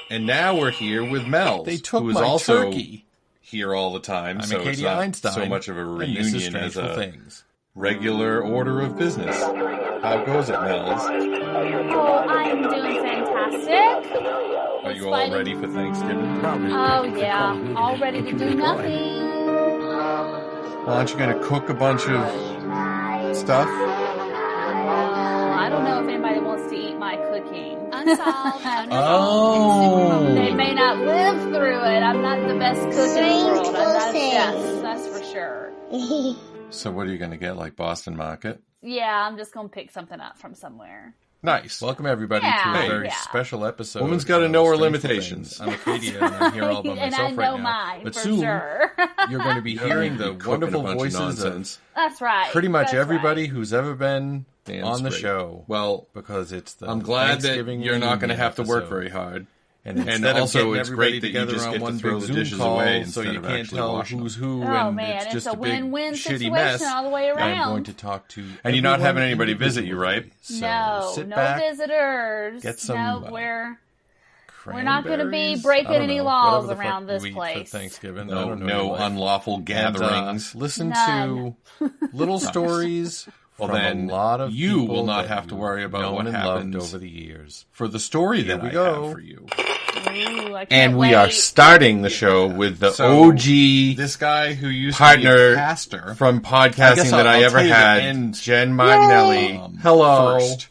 And now we're here with Mells, They took who is my also turkey. here all the time, I'm so it's Acadia not Einstein, so much of a and this is reunion as Strangeful a Things. regular order of business. How goes it, Mells? Oh, I'm doing fantastic. Are you all ready for Thanksgiving? Oh, yeah. All ready to do nothing. Well, aren't you going to cook a bunch of stuff? I don't know if anybody wants to eat my cooking. Unsolved. Oh. They may not live through it. I'm not the best cook in the world. I'm not a chef. That's for sure. So what are you going to get, like Boston Market? Yeah, I'm just going to pick something up from somewhere. Nice. Welcome, everybody, Yeah, to a very yeah. special episode. Woman's got to of know her Strangeful limitations. Things. I'm Acadia, and I'm here all by And myself I know right now. mine, But for soon, sure. you're going to be hearing the wonderful voices of That's right. pretty much That's everybody right. who's ever been Dan's on the great. show. Well, Because it's the I'm glad that Thanksgiving you're not going to reunion have to work episode. very hard. And also, of it's everybody great that you together just on get to one throw big the Zoom dishes call, away so instead you of can't actually tell washing who's them. who, Oh, and man, it's just a a big win-win shitty situation mess. all the way around. I'm going to talk to And you're not everyone having anybody visit you, right? individually. So No, sit no back, visitors. get some, No, we're not going to be cranberries. breaking I don't any know, laws whatever the around fuck this we eat place. for Thanksgiving. I No, don't know no your life. unlawful And, gatherings. listen None. to little stories Well, from then a lot of you people will not that have to you've worry about known what and happens loved over the years. for the story Here that we I go. have for you. Ooh, I can't And we wait. are starting the show with the So, OG this guy who used partner to be a pastor from podcasting that I I'll ever tell you the had, end. Jen Martinelli. Hello. First.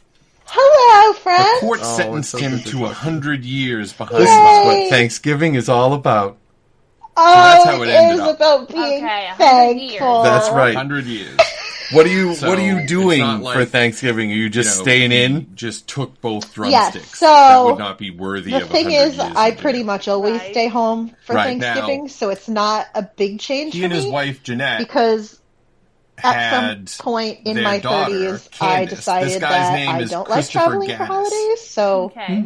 Hello, The friends. court Oh, sentenced it's so him good to to talk to 100 years behind Yay. bars. That's what Thanksgiving is all about. Oh, that's how it ended is up. about being Okay, 100 thankful. That's right. 100 years. What are you So, What are you it's doing not like, for Thanksgiving? Are you just staying he in? Just took both Yes, drumsticks. so That would not be worthy the of thing 100 is, years I in pretty jail. much always Right. stay home for Right, Thanksgiving, now, so it's not a big change He for and his me wife Jeanette because at some had point in their my daughter, 30s, I Candace. decided This guy's that name I is don't like Christopher traveling for Gaddis. holidays. So, Okay.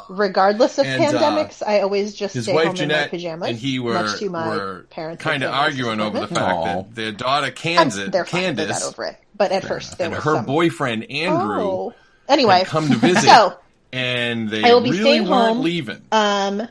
regardless of And, pandemics, I always just his stay wife home Jeanette in my pajamas. and he much to my were parents' kind of arguing over the fact that their daughter They're fine. They got Candace over it. But at first, there and was her some... boyfriend Andrew Oh. Anyway, had come to visit, so and they I will be really staying weren't home. leaving. and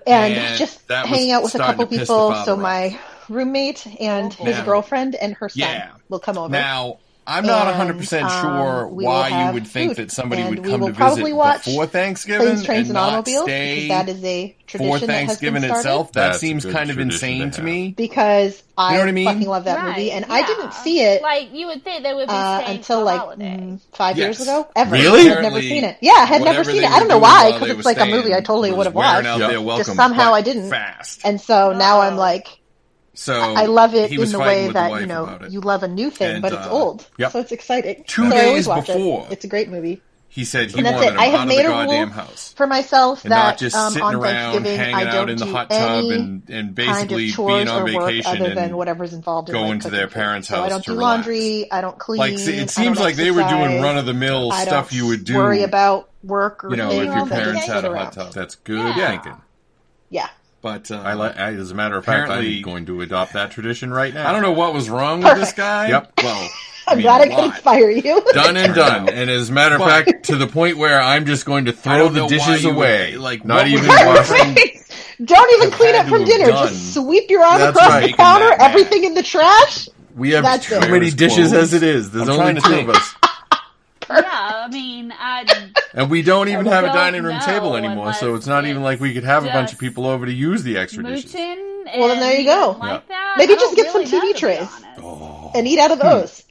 And just that was hanging out with a starting couple to piss the people. father So off. my roommate and his Now- girlfriend and her son Yeah. will come over. Now, I'm not And, 100% sure we will why you have would think food. that somebody And would we come will to probably visit watch before Thanksgiving Planes, Trains, and and not Automobiles, stay because that is a for tradition that has Thanksgiving been started. itself. That That's a seems good kind of tradition insane to to have. me. Because I know what I mean? fucking love that movie, and I didn't see it Like, you would think they would be staying until for like holiday. 5 years Yes. ago. Ever. Really? I had never Apparently, seen it. Yeah, I had never whatever seen they it. I don't were know doing why, while because they it's were like a movie I staying totally was would have wearing watched. out their Yep. welcome Just somehow butt I didn't. fast. And so now I'm Oh. like, So I love it he in was the fighting way with the that, wife you know, about it. you love a new thing, And, but it's old. yep. So it's exciting. 2 so I always days watch before, it. It's a great movie. he said he And that's wanted it. him I out have of made the a rule goddamn house. for myself And that not just sitting on around Thanksgiving hanging I out don't in the do hot tub any and kind basically of chores being on or work vacation other than and whatever's involved in going like to their cooking. parents' So I house don't to do relax. laundry. I don't clean. Like, it I seems don't like they were doing exercise, run-of-the-mill I stuff don't you would do, worry about work or you know, things. if your I parents just had sit a hot around. tub. That's good Yeah. thinking. Yeah. But As a matter of fact, apparently- I'm going to adopt that tradition right now. I don't know what was wrong with this Perfect. guy. Yep. Well, I'm glad I could why? inspire you. Done and done. And as a matter of But- fact, to the point where I'm just going to I throw don't the know why dishes you would- away. like, not what even would you wash want them. Don't even Have clean had up to from have dinner. done. Just sweep your arm That's across right. the counter, Making that mad. everything in the trash. We have That's too it. many dishes Clothes. as it is. There's I'm only trying to two think. of us. Yeah, I mean, And we don't even I have a don't dining room know table anymore, so unless it's not even like we could have a bunch of just people over to use the extra dishes. mooching. Well, then there you and go. even like that, Maybe I just don't get some really know, TV to be trays. honest. And eat out of those.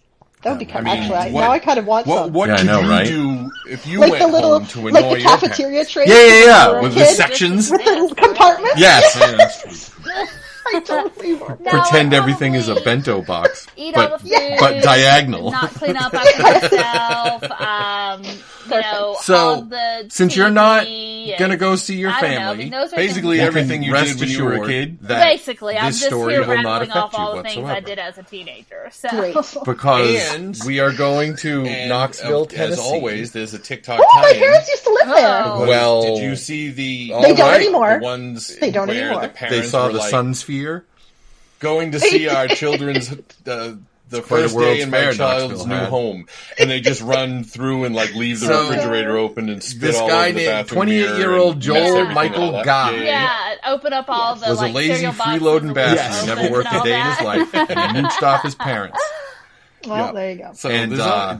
That would be I kind mean, of actually. what- Now I kind of want What some. what Yeah, I could know, you right? do if you Like went the little, home to annoy like the your cafeteria trays. Yeah, for a with the kid sections. with the compartments. Yes. I totally want that. No, Pretend I'd everything is a probably bento box, eat all but the food, but diagonal. not clean up after myself. You know, So, all the since you're not TV gonna and- go see your I don't know, family, I mean, those are basically things- everything you Rest did when you were a assured kid, that Basically, I'm this just story here will not rattling off affect you all the things I whatsoever. did as a teenager. So. Great. because And- we are going to And, Knoxville, as Tennessee. always, there's a TikTok Oh, my tie-in. parents used to live there. Oh. Well, did you see the? They don't right. anymore. The ones They don't where anymore. the parents They saw were the like, sun sphere. going to see our children's the first day in my child's new home, and they just run through and like leave the refrigerator open and spit all over the bathroom. 28-year-old Joel Michael Guy. Yeah, open up all the was a lazy freeloading bastard. He never worked a day in his life, and he mooched off his parents. Well, there you go. So and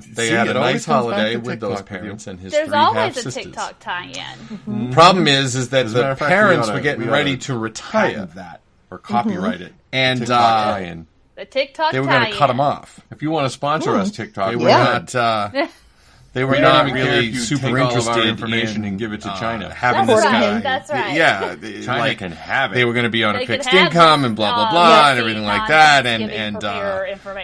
they had a nice holiday with those parents and his There's 3 always half-sisters. a TikTok tie-in. Mm-hmm. Problem is that the parents were getting ready to retire that or copyright it. And the TikTok they were going to cut them off. If you want to sponsor us, TikTok, they were not. They were not really super interested in information and give it to China. Having this guy. That's right. Yeah, China can have it. They were going to be on a fixed income and blah blah blah and everything like that, and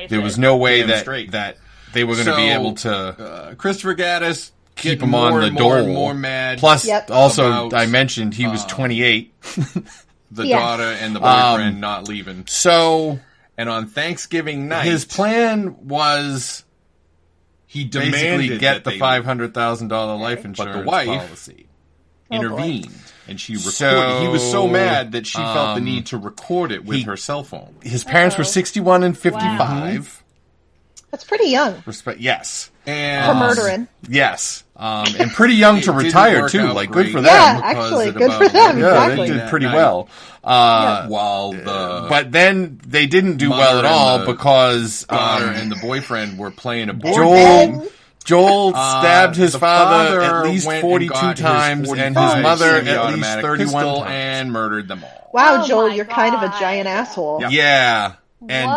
there was no way that they were going to be able to. Christopher Gaddis keep him on the dole. More mad. Plus, also I mentioned he was 28. The daughter and the boyfriend not leaving. So, and on Thanksgiving night, his plan was. He demanded get the $500,000 life insurance policy. Intervened, and she recorded. He was so mad that she felt the need to record it with her cell phone. His parents were 61 and 55. Wow. That's pretty young. Yes. And for murdering. Yes. And pretty young to retire, too. Like, good for them. Yeah, actually, good for them. Yeah, they did pretty well. But then they didn't do well at all because daughter and the boyfriend were playing a board game. Joel stabbed his father at least 42 times and his mother at least 31 times. And murdered them all. Wow, Joel, you're kind of a giant asshole. Yep. Yeah. And,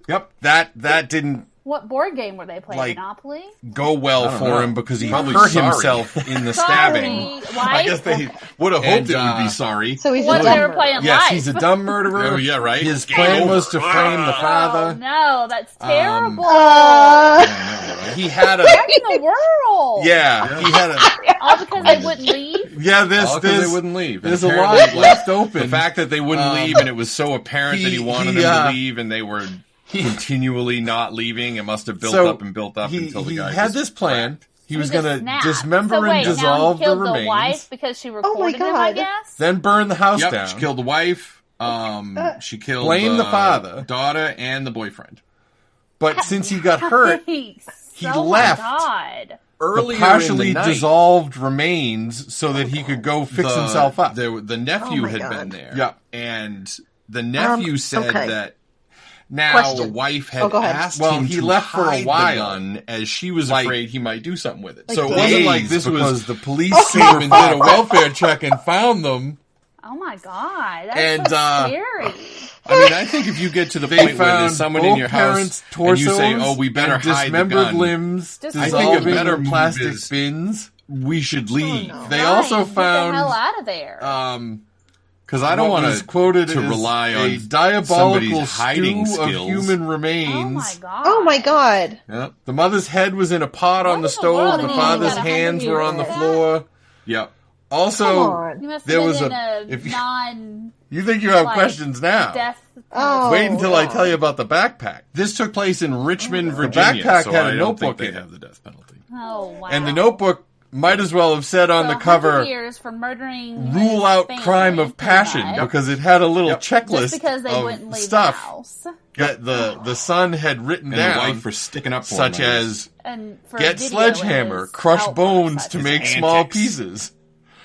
what? That didn't... What board game were they playing? Monopoly? Go well for him because he hurt himself in the stabbing. I guess they would have hoped it would be sorry. So he's a dumb murderer. Yes, he's a dumb murderer. Oh, yeah, right. His plan was to frame the father. Oh, no, that's terrible. He had a... What in the world? Yeah, he had a... All because they wouldn't leave? Yeah, they wouldn't leave. There's a lot left open. The fact that they wouldn't leave and it was so apparent that he wanted them to leave and they were... continually not leaving. It must have built up until the guy had this plan. He was going to dismember and dissolve the remains. The wife because she recorded him, I guess. Then burn the house down. She killed the wife. She killed the father, daughter, and the boyfriend. But since he got hurt, he left. Earlier the partially dissolved remains so that he could go fix himself up. The nephew had been there. Yeah, and the nephew said that. Now, the wife had asked him to left for a while, the gun as she was afraid he might do something with it. So it wasn't like this was the police came and did a welfare check and found them. Oh my god, that's so scary. I mean, I think if you get to the point where there's someone in your house and you say, "Oh, we better hide the gun," limbs, I think a better plastic bins. We should leave. They also found get the hell out of there. Because I don't want to rely on a diabolical hiding skills of human remains. Oh my god! Oh my god! Yep. The mother's head was in a pot on the stove. The father's hands were on the floor. Yep. Also, there was you think you have questions now? Wait until I tell you about the backpack. This took place in Richmond, Virginia. The backpack had a notebook in it. They have the death penalty. Oh wow! And the notebook might as well have said on the cover, years for murdering rule out crime of passion, because it had a little checklist just because they wouldn't leave stuff the house. That the son had written down, the wife for sticking up for such him, as get sledgehammer, crush bones to make small pieces,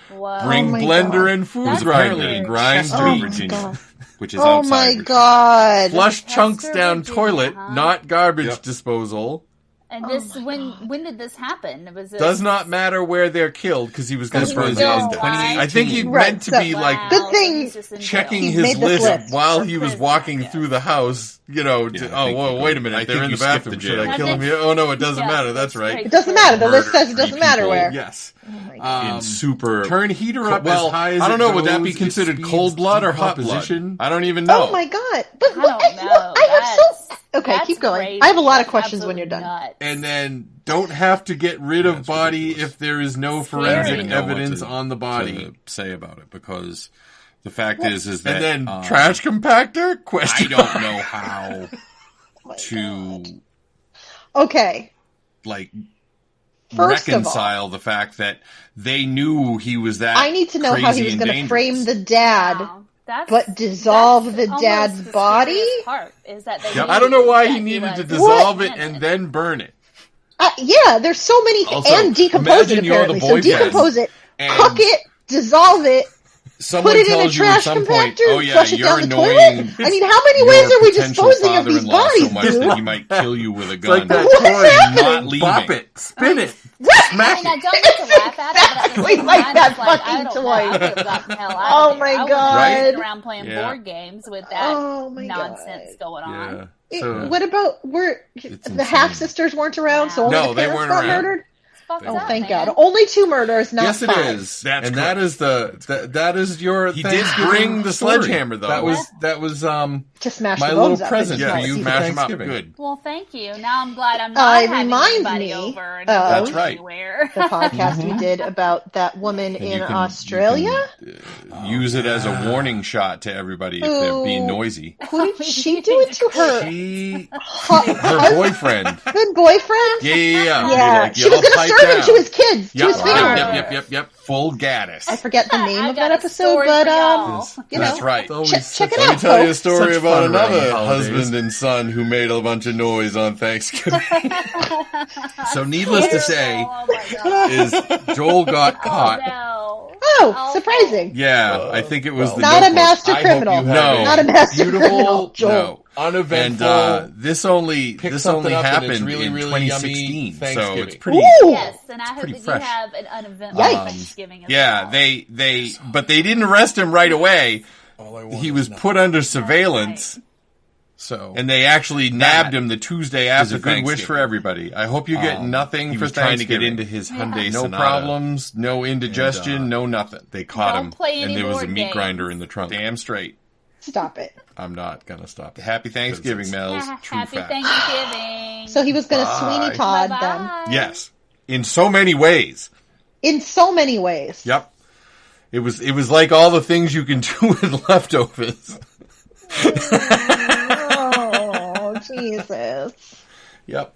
bring blender and food grinder, and grind Virginia, which is outside. Oh my god! Flush chunks down toilet, not garbage disposal. And this, when did this happen? Does not matter where they're killed because he was going to burn them. 2018. I think he meant to be good thing checking his list while he was walking through the house. You know, wait a minute, they're in the bathroom. Should I kill him here? Oh no, it doesn't matter. That's right. It doesn't matter. The list says it doesn't matter where. Yes. In super turn heater up as high as I don't know. Would that be considered cold blood or hot blood? I don't even know. Oh my god! But I don't know. Okay, keep going. Crazy. I have a lot of questions when you're done. Nuts. And then don't have to get rid of body if there is no forensic evidence on the body. To say about it, because the fact is that and then trash compactor? Question. I don't know how to reconcile the fact that they knew he was that. I need to know how he was going to frame the dad but dissolve the dad's body? Part is that I don't know why he needed to dissolve it and then burn it. Yeah, there's so many and decompose it apparently. So decompose it, cook it, dissolve it, put it in a trash compactor, flush it down the toilet. I mean, how many ways are we disposing of these bodies, so much that he might kill you with a gun. It's like that toy, not leaving. Bop it, spin it. I mean, I don't get to laugh at it, but at the same like time, that it's like, I fucking don't toy. know. I could have gotten the hell out of there. My God. I was around playing board games with that nonsense going on. Yeah. So, what about the half sisters weren't around, so only the parents got murdered? Oh, thank God! Only 2 murders, not 5. Yes, it is. That is your. He did bring the sledgehammer, though. That was to smash my the little bones present up for you. Smash them up. Good. Well, thank you. Now I'm glad I'm not having anybody over. And that's right. Anywhere. The podcast we did about that woman in Australia. Use it as a warning shot to everybody if they're being noisy. Who did she do it to her? Her boyfriend. Good boyfriend? Yeah. She was going to serve him to his kids. To his family. Yep. Full Gaddis. I forget the name of that episode, but that's right. Check it out. Let me tell you a story about another husband and son who made a bunch of noise on Thanksgiving. So needless to say, is Joel got caught. Oh, surprising. Yeah, I think it was not a master criminal. No, not a master criminal. Joel. No. Uneventful. And this only happened in 2016, so it's pretty. Yes, and I hope that you have an uneventful Thanksgiving. Yeah, but they didn't arrest him right away. He was put under surveillance. Right. So, and they actually nabbed him the Tuesday after Thanksgiving. Good wish for everybody. I hope you get nothing for trying to get into his Hyundai Sonata. No problems, no indigestion, no nothing. They caught him, and there was a meat grinder in the trunk. Damn straight. Stop it. I'm not going to stop it. Happy Thanksgiving, Mells. Happy Thanksgiving. So he was going to Sweeney Todd them. Yes. In so many ways. Yep. It was like all the things you can do with leftovers. Oh, Jesus. Yep.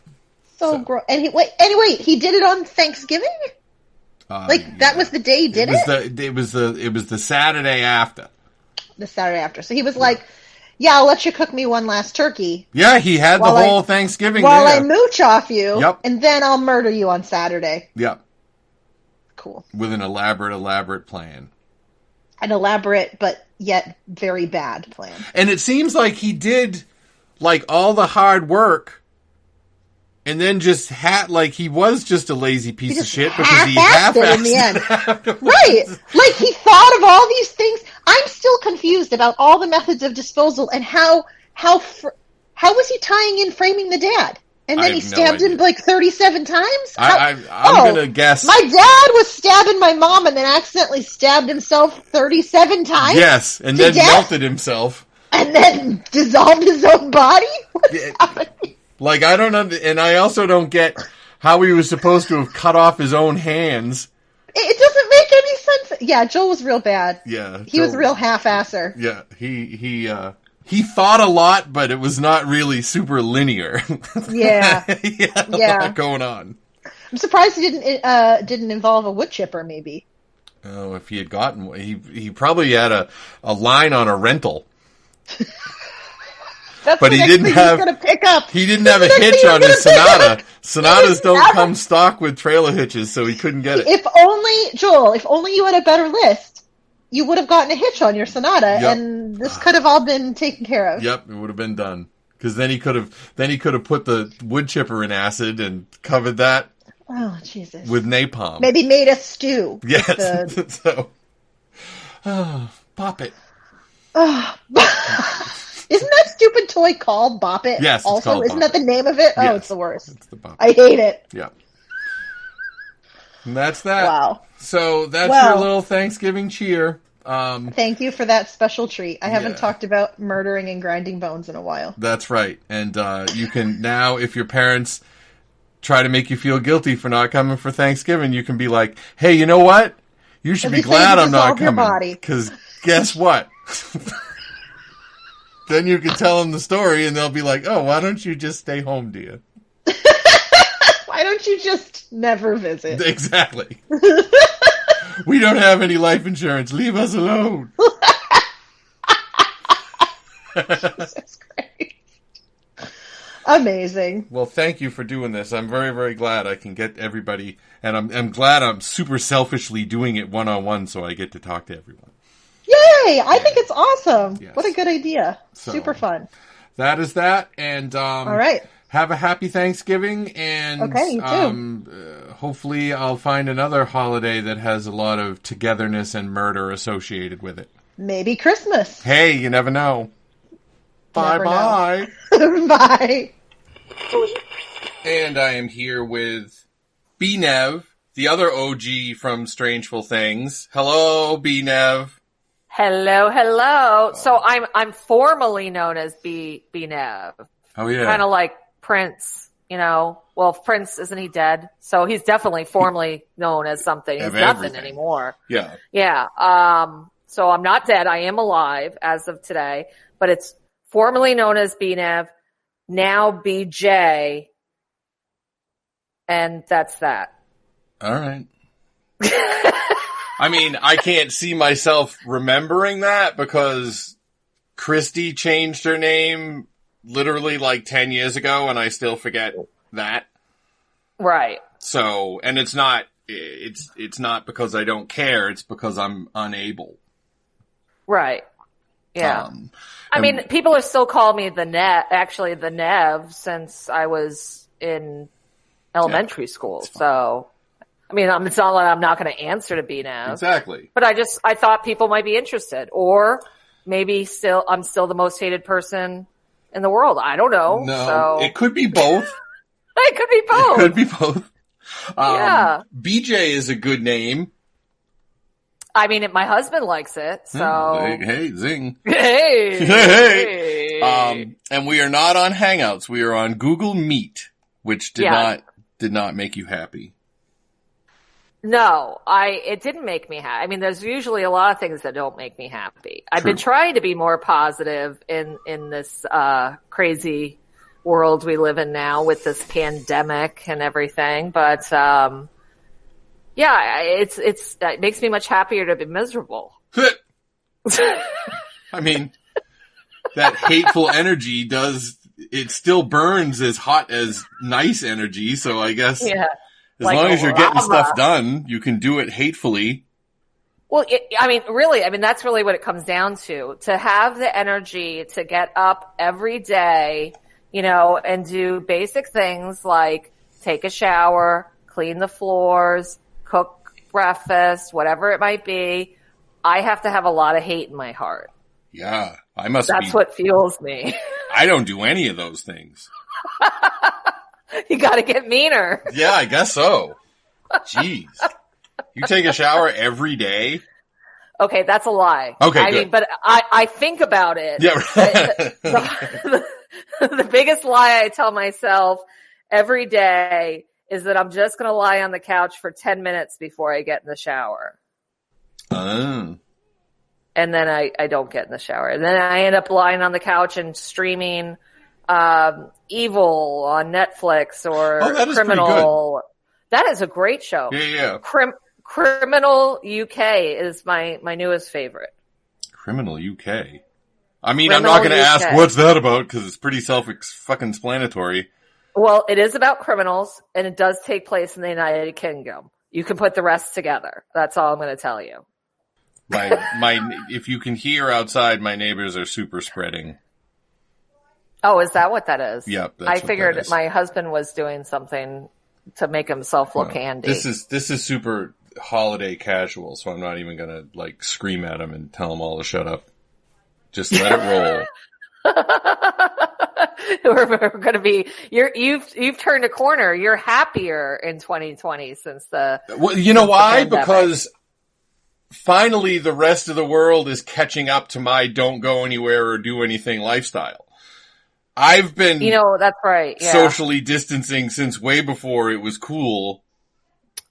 So gross. And he did it on Thanksgiving? That was the day he did it? It was the Saturday after. The Saturday after. So he was like, yeah, I'll let you cook me one last turkey. Yeah, he had the whole Thanksgiving while there. I mooch off you. Yep. And then I'll murder you on Saturday. Yep. Cool. With an elaborate plan. An elaborate, but yet very bad plan. And it seems like he did, all the hard work, and then just he was just a lazy piece of shit because he half-assed it in the end. Right. He thought of all these things. I'm still confused about all the methods of disposal and how was he tying in framing the dad? And then he stabbed him 37 times? I'm going to guess. My dad was stabbing my mom and then accidentally stabbed himself 37 times? Yes, and then melted himself. And then dissolved his own body? What's happening? I don't and I also don't get how he was supposed to have cut off his own hands. It doesn't make any sense. Yeah, Joel was real bad. Yeah. He was a real half-asser. Yeah, he thought a lot, but it was not really super linear. Yeah. He had a lot going on. I'm surprised he didn't involve a wood chipper, maybe. Oh, if he had gotten he probably had a line on a rental. That's but he didn't have he didn't have a hitch on his Sonata. Sonatas don't come stock with trailer hitches, so he couldn't get it. If only you had a better list, you would have gotten a hitch on your Sonata, and this could have all been taken care of. Yep, it would have been done. Because then he could have put the wood chipper in acid and covered that. Oh, Jesus! With napalm, maybe made a stew. Yes. Pop it. Isn't that stupid toy called Bop It? Yes, it's also, called isn't Bop that the name of it? Yes. Oh, it's the worst. It's the Bop I hate it. Yeah. And that's that. Wow. So that's your little Thanksgiving cheer. Thank you for that special treat. I haven't talked about murdering and grinding bones in a while. That's right. And you can now, if your parents try to make you feel guilty for not coming for Thanksgiving, you can be like, hey, you know what? You should be glad I'm not coming. Because guess what? Then you can tell them the story, and they'll be like, oh, why don't you just stay home, dear? Why don't you just never visit? Exactly. We don't have any life insurance. Leave us alone. Jesus Christ. Amazing. Well, thank you for doing this. I'm very, very glad I can get everybody, and I'm glad I'm super selfishly doing it one-on-one so I get to talk to everyone. Yay! I think it's awesome. Yes. What a good idea. So, super fun. That is that, and all right. Have a happy Thanksgiving, and okay, you too. Hopefully I'll find another holiday that has a lot of togetherness and murder associated with it. Maybe Christmas. Hey, you never know. Bye-bye. Bye. And I am here with B-Nev, the other OG from Strangeful Things. Hello, B-Nev. Hello, hello. So I'm formally known as B-Nev. Oh, yeah. Kind of like Prince, you know. Well, Prince, isn't he dead? So he's definitely formally known as something. He's nothing anymore. Yeah. Yeah. So I'm not dead. I am alive as of today, but it's formerly known as B-Nev, now BJ, and that's that. All right. I mean, I can't see myself remembering that because Christy changed her name literally like 10 years ago, and I still forget that. Right. So, and it's not because I don't care, it's because I'm unable. Right. Yeah. I mean, people are still calling me the Nev since I was in elementary school. So, I mean, it's not like I'm not going to answer to B-Nev. Exactly. But I thought people might be interested. Or maybe I'm still the most hated person in the world. I don't know. No, so. It could be both. It could be both. It could be both. Yeah. BJ is a good name. I mean, my husband likes it, so. Hey, zing. Hey. Hey. And we are not on Hangouts. We are on Google Meet, which did not make you happy. No, it didn't make me happy. I mean, there's usually a lot of things that don't make me happy. I've been trying to be more positive in this, crazy world we live in now with this pandemic and everything, but, yeah, it makes me much happier to be miserable. I mean, that hateful energy it still burns as hot as nice energy, so I guess as long as you're getting stuff done, you can do it hatefully. Well, that's really what it comes down to have the energy to get up every day, you know, and do basic things like take a shower, clean the floors, cook breakfast, whatever it might be. I have to have a lot of hate in my heart. Yeah, That's what fuels me. I don't do any of those things. You gotta get meaner. Yeah, I guess so. Jeez. You take a shower every day? Okay, that's a lie. Okay, I mean, but I think about it. Yeah. The biggest lie I tell myself every day is that I'm just going to lie on the couch for 10 minutes before I get in the shower. Oh. And then I don't get in the shower. And then I end up lying on the couch and streaming Evil on Netflix or that is Criminal. That is a great show. Yeah. Criminal UK is my newest favorite. Criminal UK? I mean, I'm not going to ask what's that about because it's pretty self-explanatory. Well, it is about criminals, and it does take place in the United Kingdom. You can put the rest together. That's all I'm going to tell you. If you can hear outside, my neighbors are super spreading. Oh, is that what that is? Yep. I figured my husband was doing something to make himself look handy. This is super holiday casual, so I'm not even going to scream at him and tell him all to shut up. Just let it roll. We're going to be. You've turned a corner. You're happier in 2020 since the. Well, you know why? Because finally the rest of the world is catching up to my don't go anywhere or do anything lifestyle. I've been, that's right. Yeah. Socially distancing since way before it was cool,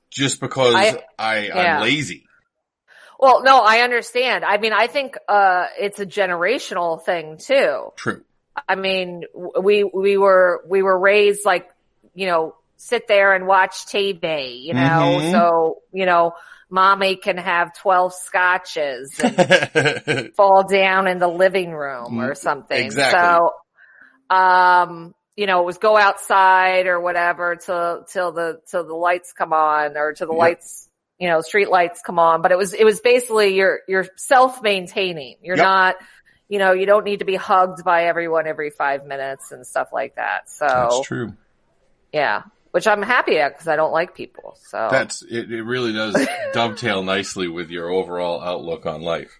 just because I'm lazy. Well, no, I understand. I mean, I think it's a generational thing too. True. I mean, we were raised sit there and watch TV, Mm-hmm. So, mommy can have 12 scotches and fall down in the living room or something. Exactly. So, it was go outside or whatever till the lights come on, or till the lights, street lights come on. But it was basically you're self-maintaining. You're not, you don't need to be hugged by everyone every 5 minutes and stuff like that. So that's true. Yeah. Which I'm happy at because I don't like people. So it really does dovetail nicely with your overall outlook on life.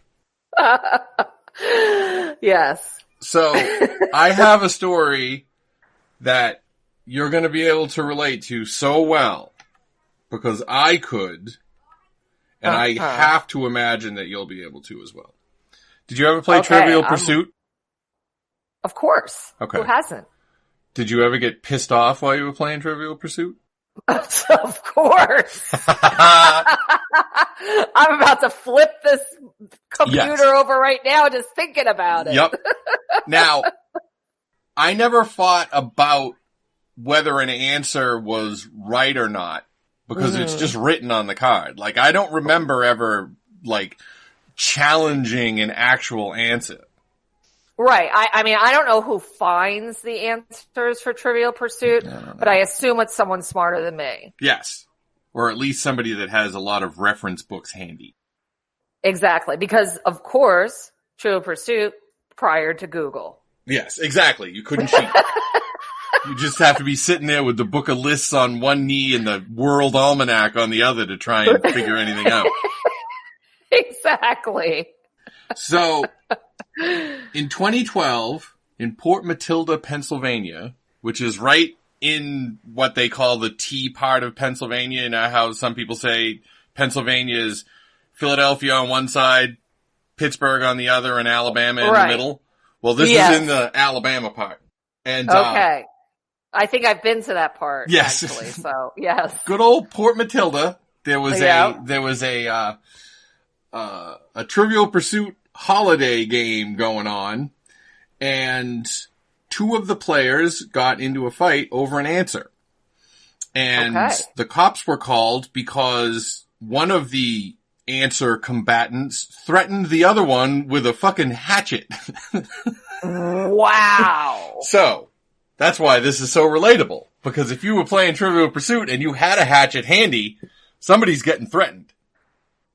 Yes. So I have a story that you're going to be able to relate to so well because I could, and I have to imagine that you'll be able to as well. Did you ever play Trivial Pursuit? Of course. Okay. Who hasn't? Did you ever get pissed off while you were playing Trivial Pursuit? Of course. I'm about to flip this computer over right now just thinking about it. Yep. Now, I never fought about whether an answer was right or not because it's just written on the card. Like, I don't remember ever, challenging an actual answer. Right. I mean, I don't know who finds the answers for Trivial Pursuit, but I assume it's someone smarter than me. Yes. Or at least somebody that has a lot of reference books handy. Exactly. Because, of course, Trivial Pursuit prior to Google. Yes, exactly. You couldn't cheat. You just have to be sitting there with the book of lists on one knee and the World Almanac on the other to try and figure anything out. Exactly. So, in 2012, in Port Matilda, Pennsylvania, which is right in what they call the T part of Pennsylvania, you know how some people say Pennsylvania is Philadelphia on one side, Pittsburgh on the other, and Alabama in the middle? Well, this is in the Alabama part. And, okay. I think I've been to that part. Yes. Actually, so, yes. Good old Port Matilda. There was a Trivial Pursuit holiday game going on, and two of the players got into a fight over an answer. And the cops were called because one of the answer combatants threatened the other one with a fucking hatchet. Wow. So, that's why this is so relatable. Because if you were playing Trivial Pursuit and you had a hatchet handy, somebody's getting threatened.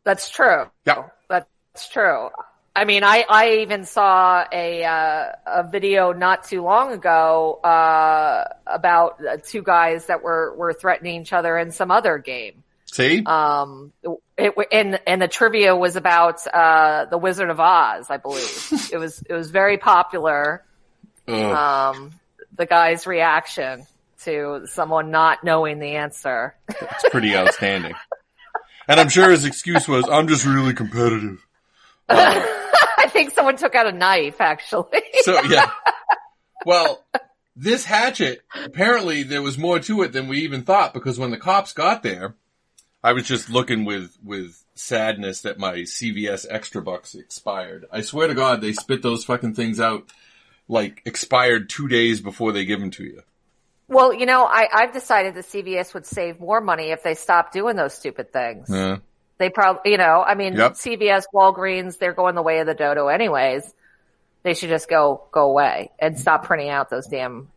That's true. Yeah. That's true. I mean, I even saw a video not too long ago, about two guys that were threatening each other in some other game. See? And the trivia was about, the Wizard of Oz, I believe. It was very popular. The guy's reaction to someone not knowing the answer. It's pretty outstanding. And I'm sure his excuse was, I'm just really competitive. I think someone took out a knife, actually. So, yeah. Well, this hatchet, apparently there was more to it than we even thought, because when the cops got there, I was just looking with sadness that my CVS Extra Bucks expired. I swear to God, they spit those fucking things out, expired 2 days before they give them to you. Well, I've decided the CVS would save more money if they stopped doing those stupid things. Yeah. They probably, CVS, Walgreens, they're going the way of the dodo anyways. They should just go away and stop printing out those damn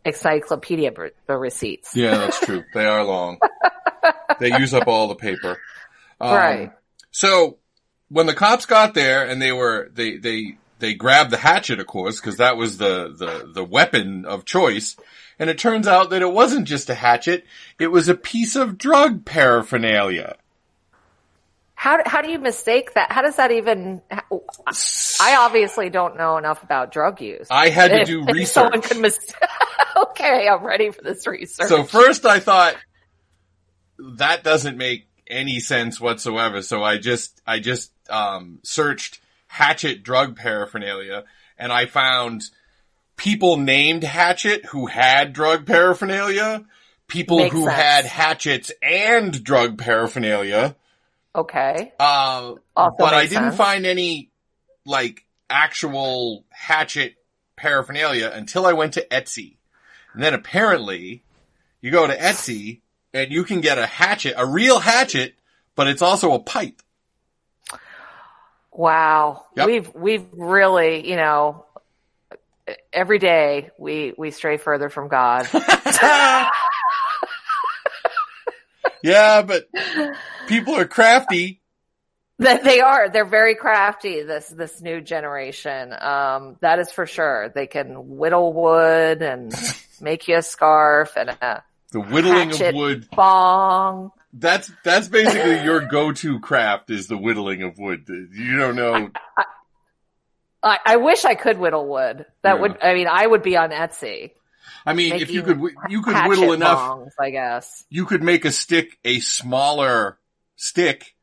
encyclopedia receipts. Yeah, that's true. They are long. They use up all the paper. Right. So when the cops got there and they grabbed the hatchet, of course, because that was the weapon of choice. And it turns out that it wasn't just a hatchet. It was a piece of drug paraphernalia. How do you mistake that? How does that even? I obviously don't know enough about drug use. I had to do research. Someone could Okay, I'm ready for this research. So first I thought that doesn't make any sense whatsoever. So I just searched hatchet drug paraphernalia, and I found people named Hatchet who had drug paraphernalia, people who had hatchets and drug paraphernalia. Okay. But I didn't find any, actual hatchet paraphernalia until I went to Etsy. And then apparently, you go to Etsy, and you can get a hatchet, a real hatchet, but it's also a pipe. Wow. Yep. We've really, every day we stray further from God. Yeah, but people are crafty. They are. They're very crafty, this new generation. That is for sure. They can whittle wood and make you a scarf and the whittling of wood. Bong. That's basically your go-to craft is the whittling of wood. You don't know. I wish I could whittle wood. I would be on Etsy. I mean, if you could whittle enough, bongs, I guess. You could make a stick a smaller stick.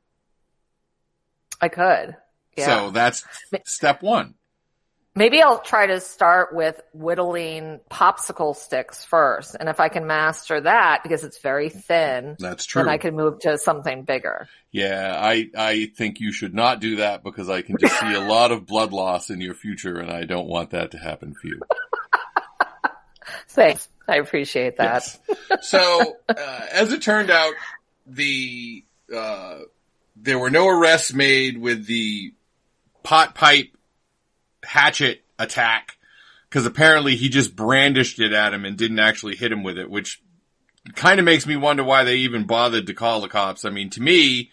I could. Yeah. So that's step one. Maybe I'll try to start with whittling popsicle sticks first. And if I can master that, because it's very thin, that's true. Then I can move to something bigger. Yeah, I think you should not do that because I can just see a lot of blood loss in your future, and I don't want that to happen for you. Thanks. I appreciate that. Yes. So, as it turned out, there were no arrests made with the pot pipe hatchet attack because apparently he just brandished it at him and didn't actually hit him with it, which kind of makes me wonder why they even bothered to call the cops. I mean, to me,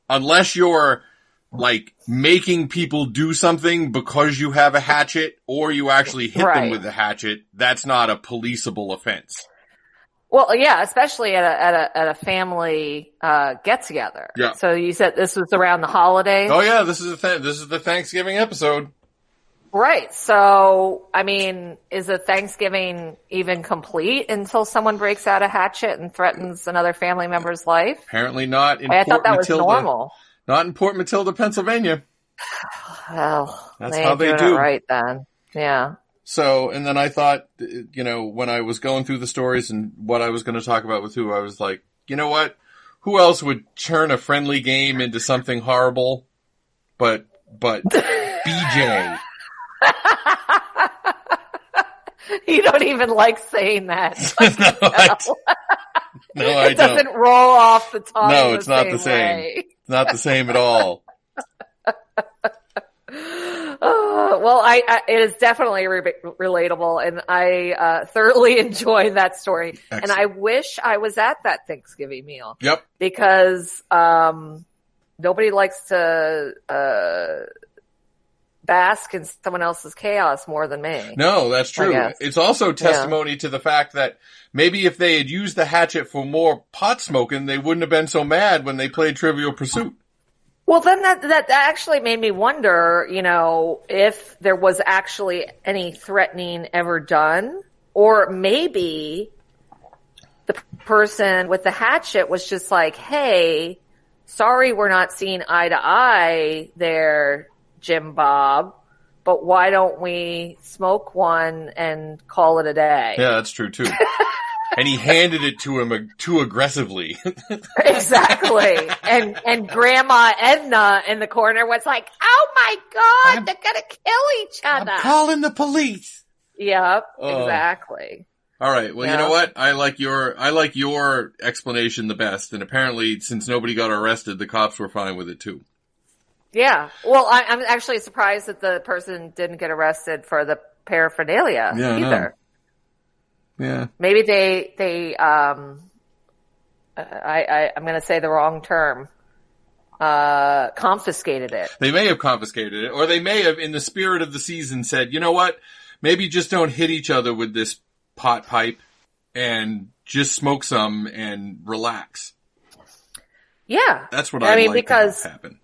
unless you're like making people do something because you have a hatchet or you actually hit them with the hatchet, that's not a policeable offense. Well, yeah, especially at a family get together. Yeah. So you said this was around the holidays? Oh yeah, this is the Thanksgiving episode. Right. So, I mean, is a Thanksgiving even complete until someone breaks out a hatchet and threatens another family member's life? Apparently not in I thought that was normal. Not in Port Matilda, Pennsylvania. Well, that's how they do. Right then. Yeah. So, and then I thought, when I was going through the stories and what I was going to talk about with who, I was like, you know what? Who else would turn a friendly game into something horrible? But BJ. You don't even like saying that. No, I don't. It doesn't roll off the tongue. No, it's not the same. Way. It's not the same at all. Well, it is definitely relatable, and I thoroughly enjoyed that story. Excellent. And I wish I was at that Thanksgiving meal. Yep. Because nobody likes to bask in someone else's chaos more than me. No, that's true. It's also testimony to the fact that maybe if they had used the hatchet for more pot smoking, they wouldn't have been so mad when they played Trivial Pursuit. Well, then that actually made me wonder, if there was actually any threatening ever done, or maybe the person with the hatchet was just like, hey, sorry we're not seeing eye to eye there, Jim Bob, but why don't we smoke one and call it a day? Yeah, that's true too. And he handed it to him too aggressively. Exactly. And Grandma Edna in the corner was like, oh my God, they're going to kill each other. I'm calling the police. Yep, exactly. All right. Well, you know what? I like your explanation the best. And apparently, since nobody got arrested, the cops were fine with it too. Yeah. Well, I'm actually surprised that the person didn't get arrested for the paraphernalia either. Yeah. Maybe they I'm going to say the wrong term. Confiscated it. They may have confiscated it, or they may have, in the spirit of the season, said, you know what? Maybe just don't hit each other with this pot pipe and just smoke some and relax. Yeah. That's what I'd like to have happen.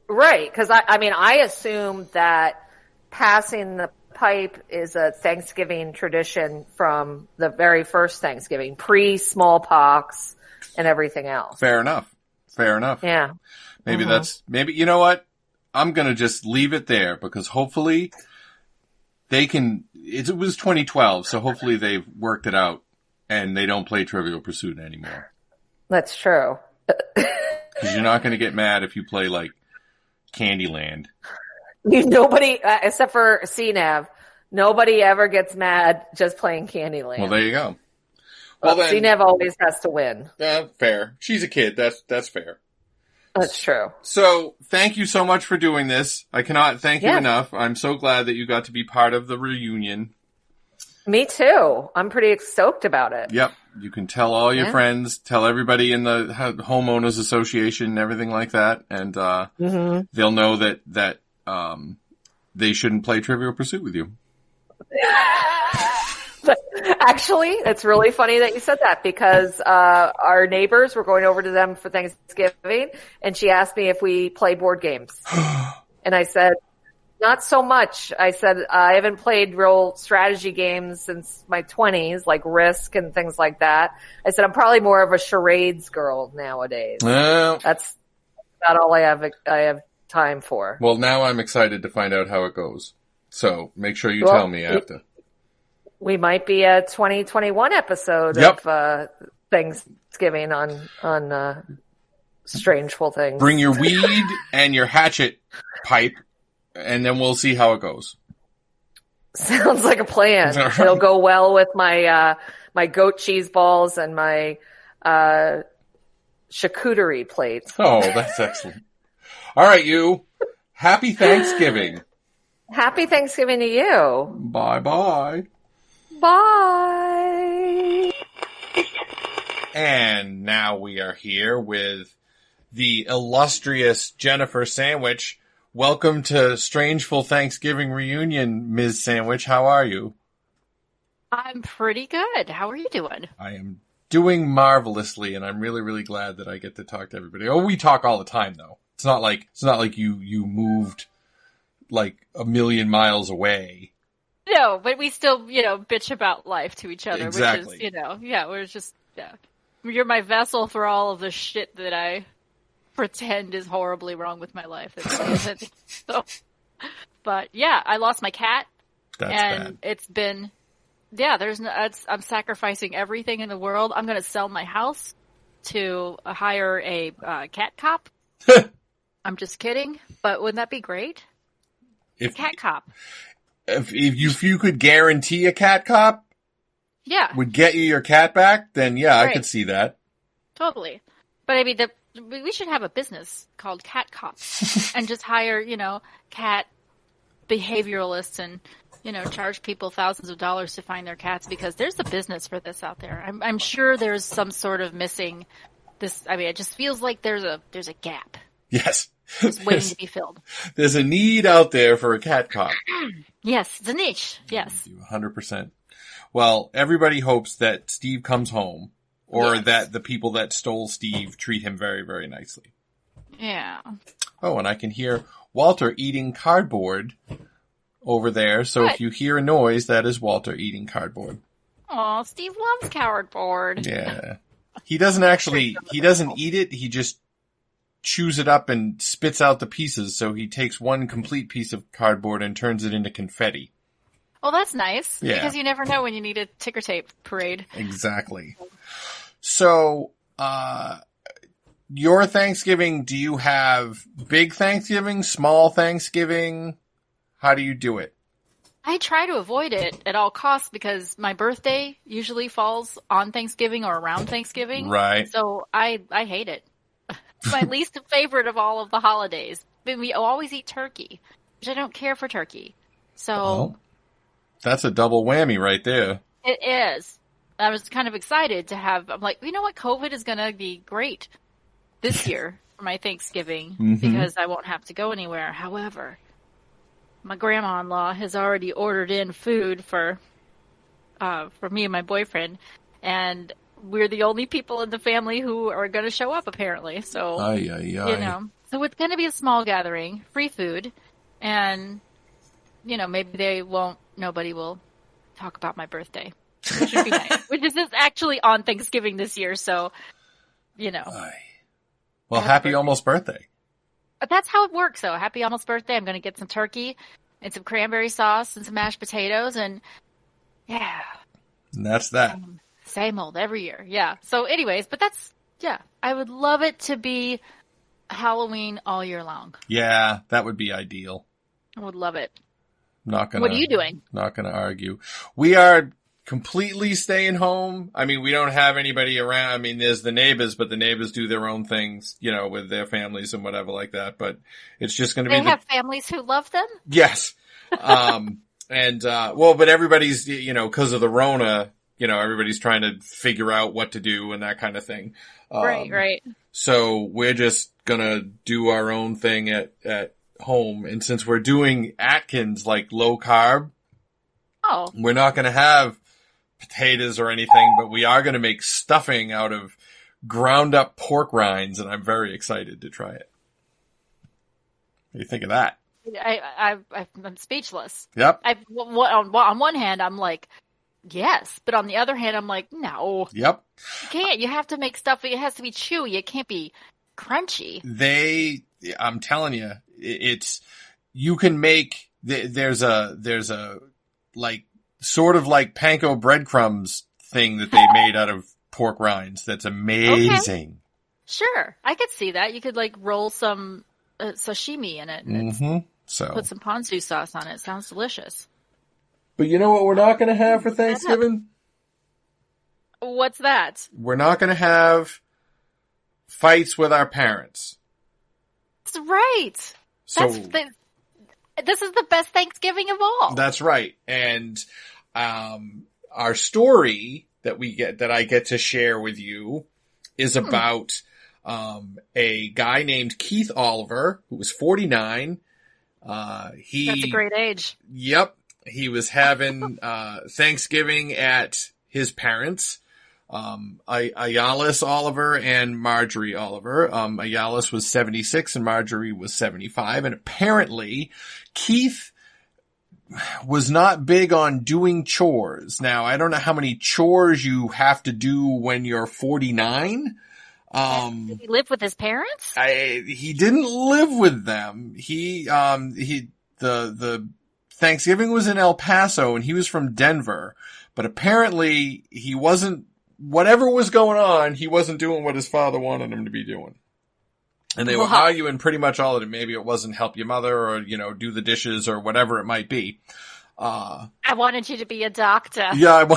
Right. Because I assume that passing the pipe is a Thanksgiving tradition from the very first Thanksgiving, pre-smallpox and everything else. Fair enough. Yeah. Maybe you know what? I'm going to just leave it there because hopefully it was 2012, so hopefully they've worked it out and they don't play Trivial Pursuit anymore. That's true. Because you're not going to get mad if you play like Candyland. Nobody, except for CNAV, nobody ever gets mad just playing Candyland. Well, there you go. Well, then, CNAV always has to win. Fair. She's a kid. That's fair. That's true. So, thank you so much for doing this. I cannot thank you enough. I'm so glad that you got to be part of the reunion. Me too. I'm pretty stoked about it. Yep. You can tell all your friends, tell everybody in the homeowners association and everything like that. And they'll know that they shouldn't play Trivial Pursuit with you. Actually, it's really funny that you said that because our neighbors were going over to them for Thanksgiving, and she asked me if we play board games. And I said, not so much. I said, I haven't played real strategy games since my 20s, like Risk and things like that. I said, I'm probably more of a charades girl nowadays. That's about all I have time for. Well, now I'm excited to find out how it goes. So make sure you tell me after. We might be a 2021 episode of Thanksgiving on Strangeful Things. Bring your weed and your hatchet pipe, and then we'll see how it goes. Sounds like a plan. It'll go well with my my goat cheese balls and my charcuterie plate. Oh, that's excellent. All right, you. Happy Thanksgiving. Happy Thanksgiving to you. Bye-bye. Bye. And now we are here with the illustrious Jennifer Sandwich. Welcome to Strangeful Thanksgiving Reunion, Ms. Sandwich. How are you? I'm pretty good. How are you doing? I am doing marvelously, and I'm really, really glad that I get to talk to everybody. Oh, we talk all the time, though. It's not like you moved like a million miles away. No, but we still, bitch about life to each other. Exactly. Which is, we're just, You're my vessel for all of the shit that I pretend is horribly wrong with my life. So, but yeah, I lost my cat. That's and bad. It's been, I'm sacrificing everything in the world. I'm going to sell my house to hire a cat cop. I'm just kidding, but wouldn't that be great? Cat cop. If you could guarantee a cat cop would get you your cat back, then right. I could see that. Totally. But I mean, we should have a business called Cat Cops and just hire, cat behavioralists and, charge people thousands of dollars to find their cats because there's a business for this out there. I'm sure there's some sort of missing this. I mean, it just feels like there's a gap. Yes. It's waiting to be filled. There's a need out there for a cat cop. Yes, it's a niche. Yes. 100%. Well, everybody hopes that Steve comes home or that the people that stole Steve treat him very, very nicely. Yeah. Oh, and I can hear Walter eating cardboard over there. So if you hear a noise, that is Walter eating cardboard. Oh, Steve loves cardboard. Yeah. He doesn't eat it. He just chews it up and spits out the pieces, so he takes one complete piece of cardboard and turns it into confetti. Well, that's nice, because you never know when you need a ticker tape parade. Exactly. So, your Thanksgiving, do you have big Thanksgiving, small Thanksgiving? How do you do it? I try to avoid it at all costs because my birthday usually falls on Thanksgiving or around Thanksgiving. Right. So I hate it. It's my least favorite of all of the holidays. But we always eat turkey, which I don't care for turkey. So that's a double whammy right there. It is. I was kind of excited to have, I'm like, you know what? COVID is going to be great this year for my Thanksgiving because I won't have to go anywhere. However, my grandma-in-law has already ordered in food for me and my boyfriend, and we're the only people in the family who are going to show up, apparently. So, so it's going to be a small gathering, free food, and, maybe nobody will talk about my birthday, which would be nice. Which is actually on Thanksgiving this year, so, Well, happy almost birthday. But that's how it works, though. Happy almost birthday. I'm going to get some turkey and some cranberry sauce and some mashed potatoes, and, And that's that. Same old every year. Yeah. So anyways, but I would love it to be Halloween all year long. Yeah, that would be ideal. I would love it. What are you doing? Not going to argue. We are completely staying home. I mean, we don't have anybody around. I mean, there's the neighbors, but the neighbors do their own things, you know, with their families and whatever like that. But it's just going to be. They have families who love them? Yes. But everybody's, you know, because of the Rona, you know, everybody's trying to figure out what to do and that kind of thing. Right. So we're just gonna do our own thing at home. And since we're doing Atkins, like low carb, we're not gonna have potatoes or anything, but we are gonna make stuffing out of ground up pork rinds, and I'm very excited to try it. What do you think of that? I'm speechless. Yep. On one hand, I'm like, yes, but on the other hand, I'm like, no. Yep. You can't. You have to make stuff. It has to be chewy. It can't be crunchy. I'm telling you, you can make, there's a, like, sort of like panko breadcrumbs thing that they made out of pork rinds. That's amazing. Okay. Sure. I could see that. You could like roll some sashimi in it and put some ponzu sauce on it. Sounds delicious. But you know what we're not going to have for Thanksgiving? What's that? We're not going to have fights with our parents. That's right. So this is the best Thanksgiving of all. That's right. And our story that I get to share with you is about a guy named Keith Oliver, who was 49. That's a great age. Yep. He was having Thanksgiving at his parents', Ayalis Oliver and Marjorie Oliver. Ayalis was 76 and Marjorie was 75. And apparently Keith was not big on doing chores. Now, I don't know how many chores you have to do when you're 49. Did he live with his parents? He didn't live with them. The Thanksgiving was in El Paso and he was from Denver, but apparently he wasn't, whatever was going on, he wasn't doing what his father wanted him to be doing. And they were arguing pretty much all of it. Maybe it wasn't help your mother or, you know, do the dishes or whatever it might be. I wanted you to be a doctor. Yeah,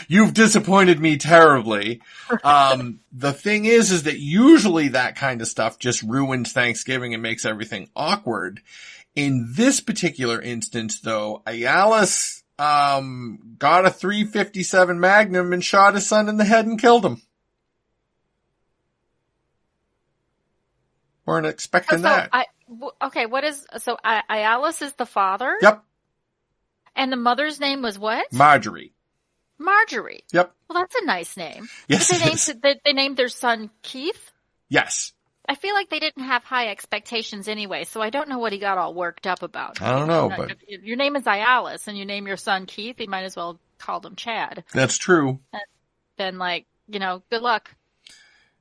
you've disappointed me terribly. The thing is that usually that kind of stuff just ruins Thanksgiving and makes everything awkward. In this particular instance, though, Ayalis got a .357 Magnum and shot his son in the head and killed him. Weren't expecting that. Ayalis is the father? Yep. And the mother's name was what? Marjorie. Yep. Well, that's a nice name. Yes, they named their son Keith? Yes. I feel like they didn't have high expectations anyway, so I don't know what he got all worked up about. I don't know, but if your name is Ayalis and you name your son Keith, you might as well call him Chad. That's true. And then, like, you know, good luck.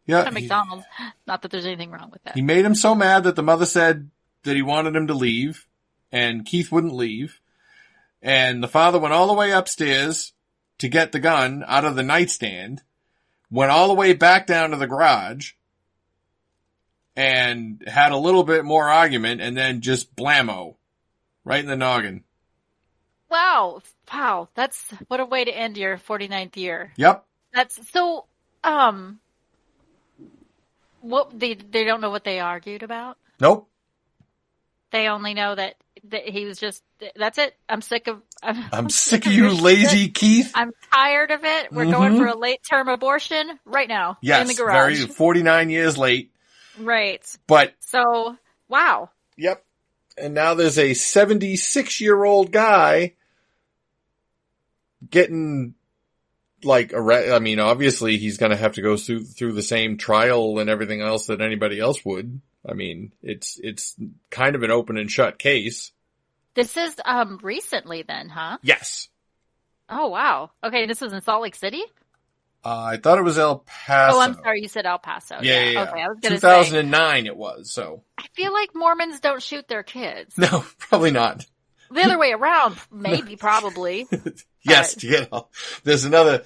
Yeah. At McDonald's. Not that there's anything wrong with that. He made him so mad that the mother said that he wanted him to leave, and Keith wouldn't leave. And the father went all the way upstairs to get the gun out of the nightstand, went all the way back down to the garage, and had a little bit more argument, and then just blammo. Right in the noggin. Wow. That's, what a way to end your 49th year. Yep. That's so, what, they don't know what they argued about? Nope. They only know that he was just, that's it. I'm sick of you, lazy Keith. I'm tired of it. We're going for a late term abortion right now. Yes, in the garage. 49 years late. Right. But. So, wow. Yep. And now there's a 76-year-old guy getting, like, I mean, obviously he's going to have to go through the same trial and everything else that anybody else would. I mean, it's kind of an open and shut case. This is, recently then, huh? Yes. Oh, wow. Okay, this was in Salt Lake City? I thought it was El Paso. Oh, I'm sorry, you said El Paso. Yeah. Okay, I was gonna 2009 say, it was, so. I feel like Mormons don't shoot their kids. No, probably not. The other way around, maybe, probably. Yes, there's another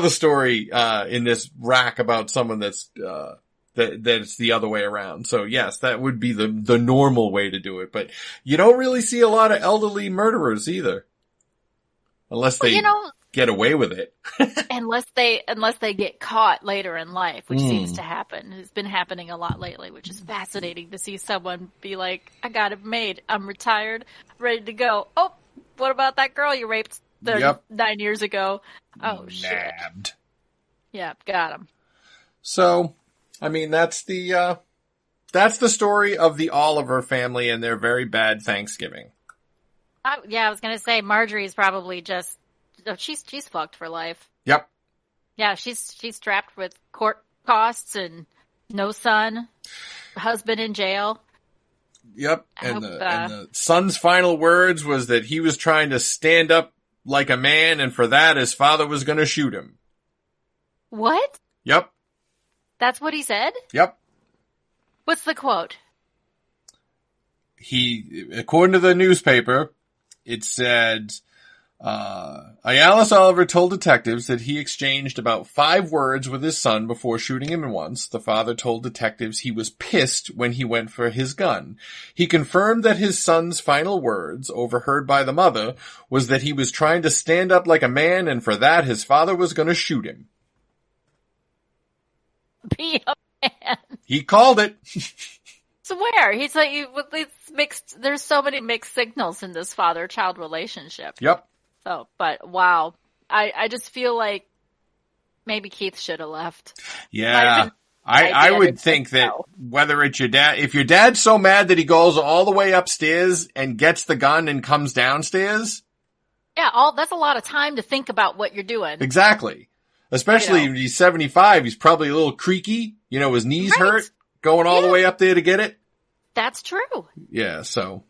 story, in this rack about someone that's it's the other way around. So yes, that would be the normal way to do it, but you don't really see a lot of elderly murderers either. Unless they, get away with it. unless they get caught later in life, which seems to happen. It's been happening a lot lately, which is fascinating to see someone be like, I got it made. I'm retired, ready to go. Oh, what about that girl you raped 9 years ago? Oh, shit. Nabbed. Yeah, got him. So, I mean, that's the story of the Oliver family and their very bad Thanksgiving. I was going to say Marjorie's probably just, she's fucked for life. Yep. Yeah, she's strapped with court costs and no son, husband in jail. Yep. And the son's final words was that he was trying to stand up like a man, and for that his father was going to shoot him. What? Yep. That's what he said? Yep. What's the quote? According to the newspaper, it said, Alice Oliver told detectives that he exchanged about 5 words with his son before shooting him once. The father told detectives he was pissed when he went for his gun. He confirmed that his son's final words, overheard by the mother, was that he was trying to stand up like a man, and for that his father was going to shoot him. Be a man. He called it. Swear. He's like, it's mixed. There's so many mixed signals in this father-child relationship. Yep. So, but wow. I just feel like maybe Keith should have left. Yeah. I would think that whether it's your dad, if your dad's so mad that he goes all the way upstairs and gets the gun and comes downstairs. Yeah. That's a lot of time to think about what you're doing. Exactly. Especially when he's 75, he's probably a little creaky. His knees hurt going all the way up there to get it. That's true. Yeah, so.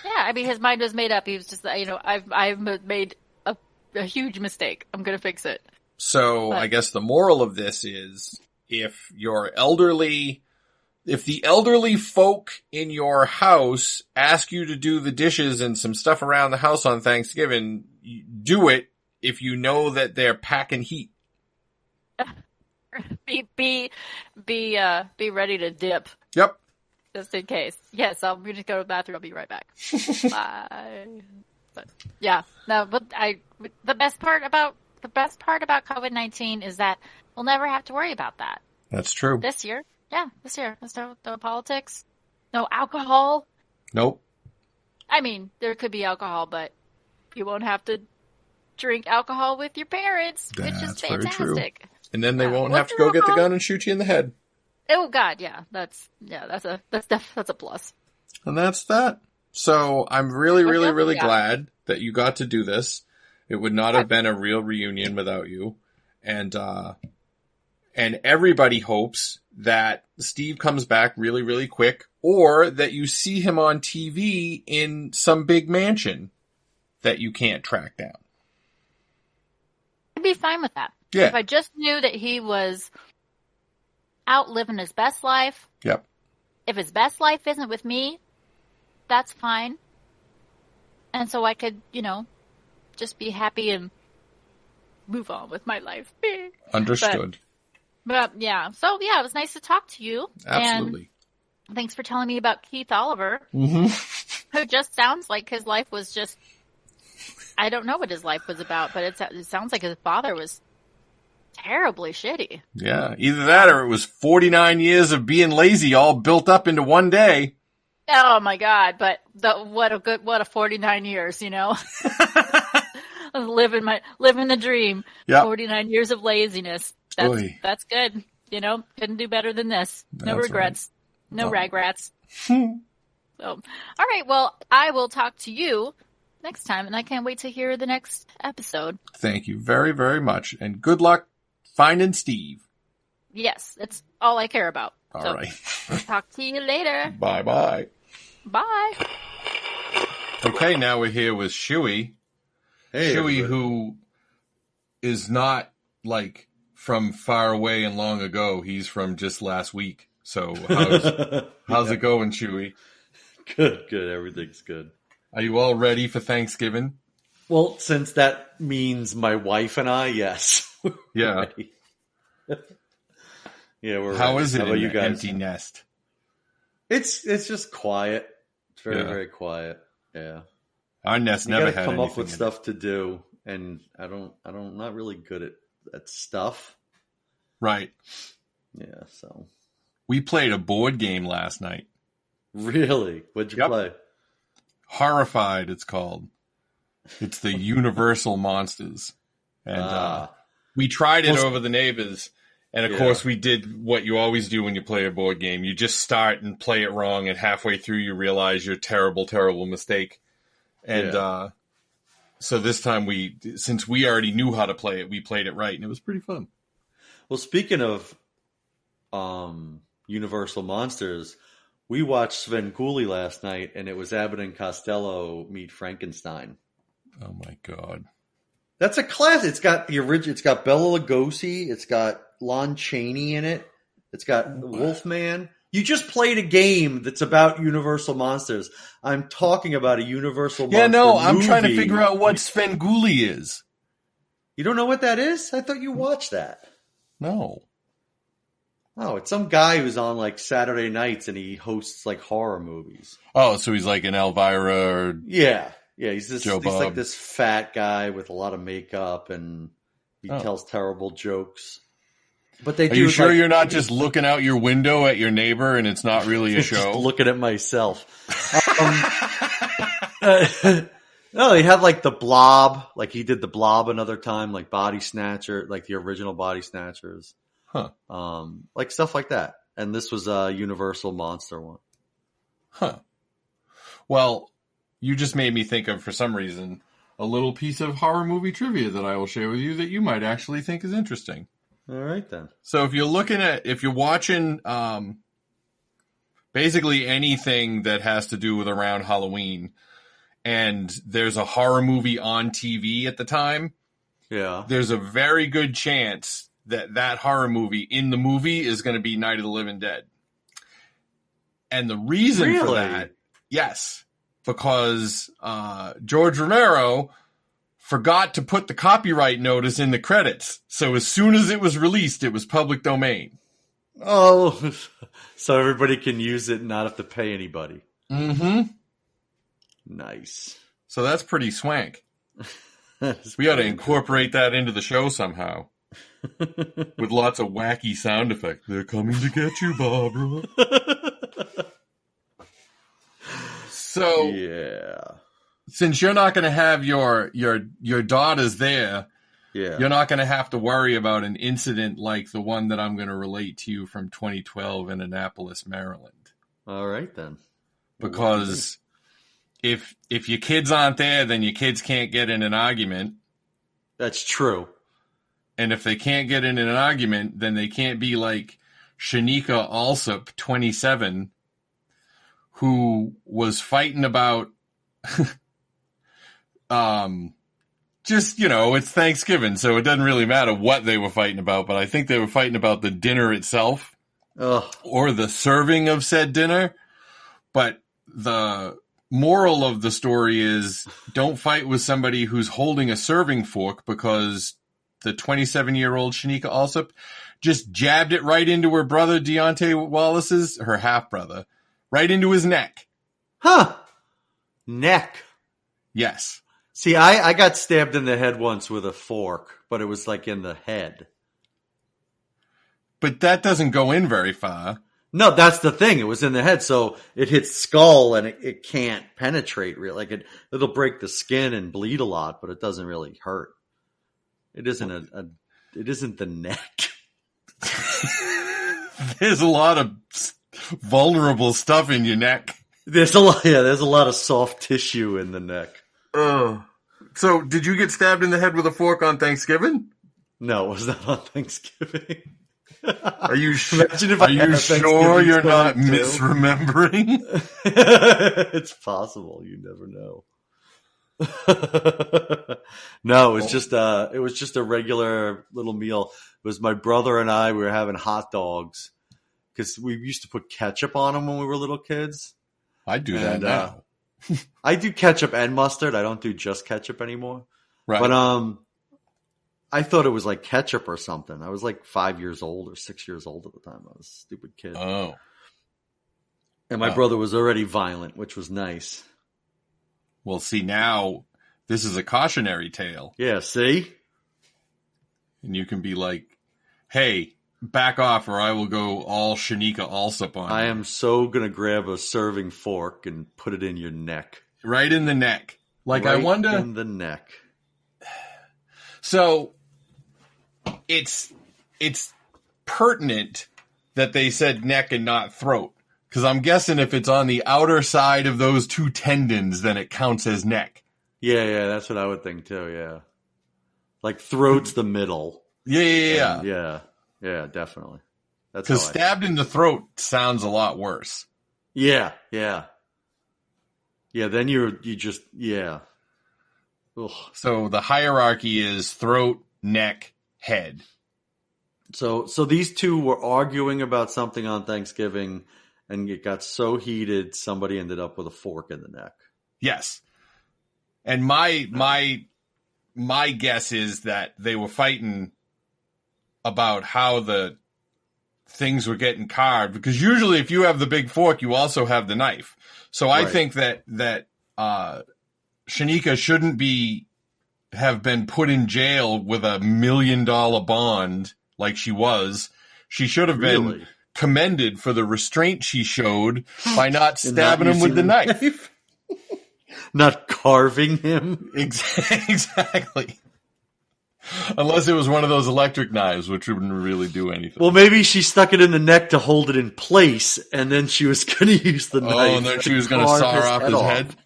Yeah, I mean, his mind was made up. He was just, I've made a huge mistake. I'm going to fix it. So I guess the moral of this is if the elderly folk in your house ask you to do the dishes and some stuff around the house on Thanksgiving, do it. If you know that they're packing heat. Be ready to dip. Yep. Just in case. Yes, I'm going to go to the bathroom. I'll be right back. Bye. But, yeah. No, but the best part about COVID-19 is that we'll never have to worry about that. That's true. This year. Yeah, this year. There's no politics. No alcohol. Nope. I mean, there could be alcohol, but you won't have to drink alcohol with your parents, which is fantastic. Very true. And then they won't have to go get the gun and shoot you in the head. Oh God, yeah. That's a plus. And that's that. So I'm really glad that you got to do this. It would not have been a real reunion without you. And everybody hopes that Steve comes back really, really quick, or that you see him on TV in some big mansion that you can't track down. I'd be fine with that. Yeah. If I just knew that he was out living his best life. Yep. If his best life isn't with me, that's fine. And so I could, just be happy and move on with my life. Understood. But yeah. So yeah, it was nice to talk to you. Absolutely. And thanks for telling me about Keith Oliver. Mm-hmm. Who just sounds like his life was just, I don't know what his life was about, but it sounds like his father was terribly shitty. Yeah, either that or it was 49 years of being lazy all built up into one day. Oh my God, but what a 49 years, living the dream. Yep. 49 years of laziness. That's good. Couldn't do better than this. No That's regrets. Right. No ragrats. So, all right, well, I will talk to you next time, and I can't wait to hear the next episode. Thank you very, very much, and good luck finding Steve. Yes, that's all I care about. All right. Talk to you later. Bye-bye. Bye. Okay, now we're here with Shooey. Hey, Shooey, everybody. who is not, from far away and long ago. He's from just last week. So how's it going, Shooey? Good. Everything's good. Are you all ready for Thanksgiving? Well, since that means my wife and I, yes. Yeah. Ready. Yeah, we're How ready. is it How in about you the guys? empty nest? It's just quiet. It's very, Yeah. very quiet. Yeah. Our nest You never gotta had come anything up with in it. stuff to do. and I'm not really good at stuff. Right. Yeah. So we played a board game last night. Really? What'd you play? Horrified, it's called. It's the Universal Monsters. And we tried it over the neighbors. And, of course, we did what you always do when you play a board game. You just start and play it wrong, and halfway through you realize your terrible, terrible mistake. And so this time since we already knew how to play it, we played it right, and it was pretty fun. Well, speaking of Universal Monsters, we watched Svengoolie last night, and it was Abbott and Costello meet Frankenstein. Oh my God, that's a classic. It's got the original. It's got Bela Lugosi. It's got Lon Chaney in it. It's got Wolfman. You just played a game that's about Universal Monsters. I'm talking about a Universal Monster movie. I'm trying to figure out what Svengoolie is. You don't know what that is? I thought you watched that. No. Oh, it's some guy who's on like Saturday nights and he hosts like horror movies. Oh, so he's like an Elvira or yeah. He's like this fat guy with a lot of makeup and he tells terrible jokes. But they do. Are you sure you're not just looking out your window at your neighbor and it's not really a show? Just looking at myself. No, he had like the Blob, like he did the Blob another time, like Body Snatcher, like the original Body Snatchers. Huh. Like stuff like that. And this was a Universal Monster one. Huh. Well, you just made me think of, for some reason, a little piece of horror movie trivia that I will share with you that you might actually think is interesting. All right, then. So if you're watching basically anything that has to do with around Halloween, and there's a horror movie on TV at the time, there's a very good chance that horror movie in the movie is going to be Night of the Living Dead. And the reason for that, because George Romero forgot to put the copyright notice in the credits. So as soon as it was released, it was public domain. Oh, so everybody can use it and not have to pay anybody. Mm-hmm. Nice. So that's pretty swank. We ought to incorporate that into the show somehow. With lots of wacky sound effects. They're coming to get you, Barbara. So, since you're not going to have your daughters there, you're not going to have to worry about an incident like the one that I'm going to relate to you from 2012 in Annapolis, Maryland. All right, then. Because if your kids aren't there, then your kids can't get in an argument. That's true. And if they can't get in an argument, then they can't be like Shanika Alsop, 27, who was fighting about, it's Thanksgiving, so it doesn't really matter what they were fighting about, but I think they were fighting about the dinner itself or the serving of said dinner. But the moral of the story is don't fight with somebody who's holding a serving fork, because the 27-year-old Shanika Alsop just jabbed it right into her brother Deontay Wallace's, her half-brother, right into his neck. Huh. Neck. Yes. See, I got stabbed in the head once with a fork, but it was like in the head. But that doesn't go in very far. No, that's the thing. It was in the head, so it hits skull and it can't penetrate really. Like it'll break the skin and bleed a lot, but it doesn't really hurt. It isn't it isn't the neck. There's a lot of vulnerable stuff in your neck. There's a lot of soft tissue in the neck. So did you get stabbed in the head with a fork on Thanksgiving? No, it was not on Thanksgiving. Are you sure you're not misremembering? It's possible. You never know. No, it was just a regular little meal. It was my brother and I. We were having hot dogs because we used to put ketchup on them when we were little kids. I do that now. I do ketchup and mustard. I don't do just ketchup anymore. Right. But I thought it was like ketchup or something. I was like 5 year old or 6 years old at the time. I was a stupid kid. Oh. And my brother was already violent, which was nice. Well, see, now This is a cautionary tale. Yeah, see? And you can be like, hey, back off or I will go all Shanika Alsop on you. I am so going to grab a serving fork and put it in your neck. Right in the neck. Like, right I wonder... in the neck. So, it's pertinent that they said neck and not throat. Because I'm guessing if it's on the outer side of those two tendons, then it counts as neck. Yeah, that's what I would think too, yeah. Like throat's the middle. Yeah, definitely. Because stabbed in the throat sounds a lot worse. Yeah. Yeah, then you just, yeah. Ugh. So the hierarchy is throat, neck, head. So these two were arguing about something on Thanksgiving, and it got so heated, somebody ended up with a fork in the neck. Yes. And my guess is that they were fighting about how the things were getting carved, because usually if you have the big fork, you also have the knife. So I think that Shanika shouldn't have been put in jail with $1 million bond like she was. She should have been commended for the restraint she showed by not stabbing him with the knife. Not carving him. Exactly. Unless it was one of those electric knives, which wouldn't really do anything. Well, maybe she stuck it in the neck to hold it in place, and then she was going to use the knife. Oh, and then she was going to saw off his head?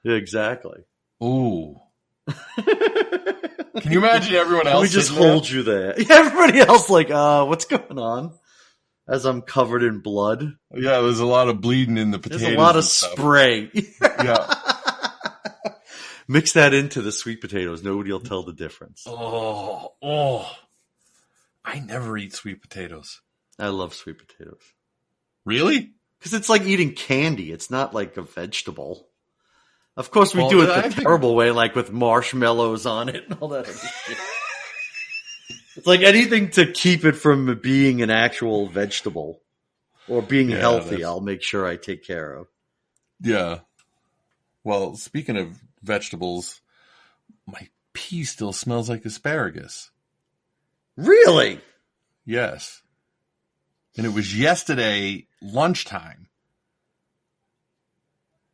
Yeah, exactly. Ooh. Can you imagine everyone else? Let me just hold you there. Everybody else like, what's going on? As I'm covered in blood. Yeah, there's a lot of bleeding in the potatoes. There's a lot of spray. Yeah. Mix that into the sweet potatoes. Nobody will tell the difference. Oh. I never eat sweet potatoes. I love sweet potatoes. Really? Because it's like eating candy. It's not like a vegetable. Of course, we do it the terrible way, like with marshmallows on it and all that other shit. It's like anything to keep it from being an actual vegetable or being healthy, I'll make sure I take care of. Yeah. Well, speaking of vegetables, my pee still smells like asparagus. Really? Yes. And it was yesterday lunchtime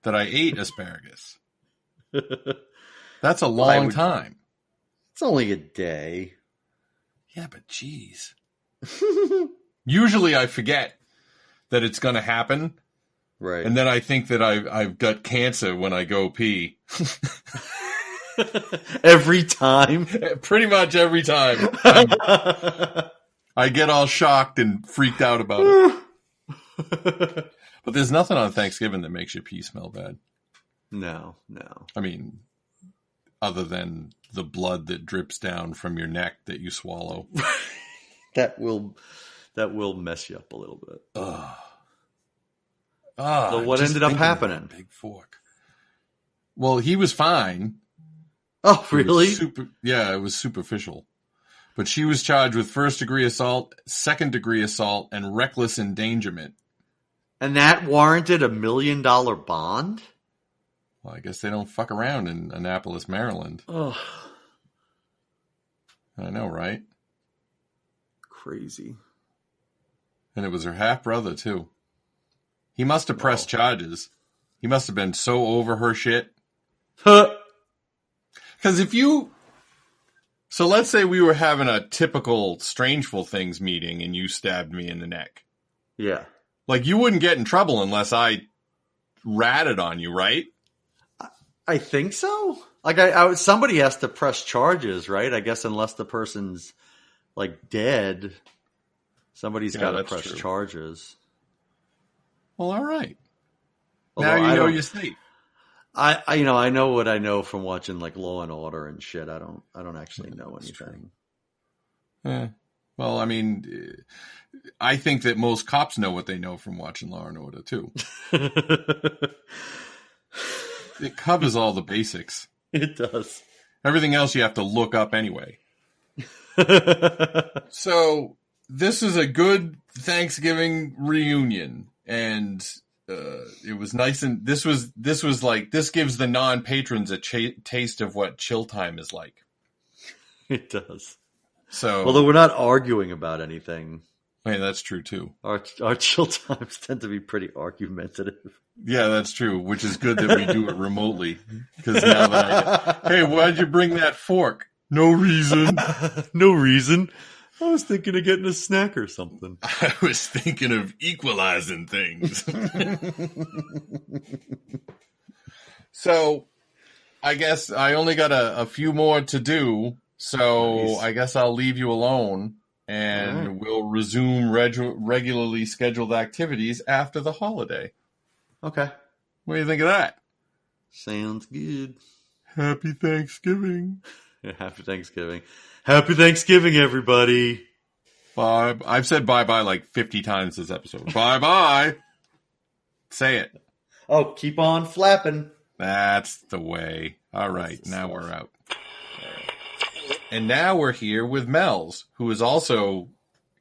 that I ate asparagus. That's a long time. It's only a day. Yeah, but geez. Usually I forget that it's going to happen. Right. And then I think that I've got cancer when I go pee. Every time? Pretty much every time. I get all shocked and freaked out about it. But there's nothing on Thanksgiving that makes your pee smell bad. No. I mean, other than the blood that drips down from your neck that you swallow. That will mess you up a little bit. So what ended up happening? Big fork. Well, he was fine. Oh, really? It was superficial. But she was charged with first-degree assault, second-degree assault, and reckless endangerment. And that warranted $1 million bond? Well, I guess they don't fuck around in Annapolis, Maryland. Oh. I know, right? Crazy. And it was her half-brother, too. He must have pressed charges. He must have been so over her shit. Because So let's say we were having a typical Strangeful Things meeting and you stabbed me in the neck. Yeah. Like, you wouldn't get in trouble unless I ratted on you, right? I think so. Like, somebody has to press charges, right? I guess unless the person's, like, dead, somebody's got to press charges. Well, all right. Although now you know you're safe. I know what I know from watching, like, Law and Order and shit. I don't actually know anything. Well, I mean, I think that most cops know what they know from watching Law and Order, too. It covers all the basics. It does. Everything else you have to look up anyway. So, this is a good Thanksgiving reunion. And it was nice, and this was like, this gives the non-patrons a taste of what chill time is like. It does. So, although we're not arguing about anything. I mean, that's true too. Our chill times tend to be pretty argumentative. Yeah, that's true, which is good that we do it remotely. Because now that hey, why'd you bring that fork? No reason. No reason. I was thinking of getting a snack or something. I was thinking of equalizing things. So, I guess I only got a few more to do, so nice. I guess I'll leave you alone, and we'll resume regularly scheduled activities after the holiday. Okay. What do you think of that? Sounds good. Happy Thanksgiving. Happy Thanksgiving. Happy Thanksgiving, everybody. Bye. I've said bye-bye like 50 times this episode. Bye-bye. Say it. Oh, keep on flapping. That's the way. All right, now we're out. And now we're here with Mells, who is also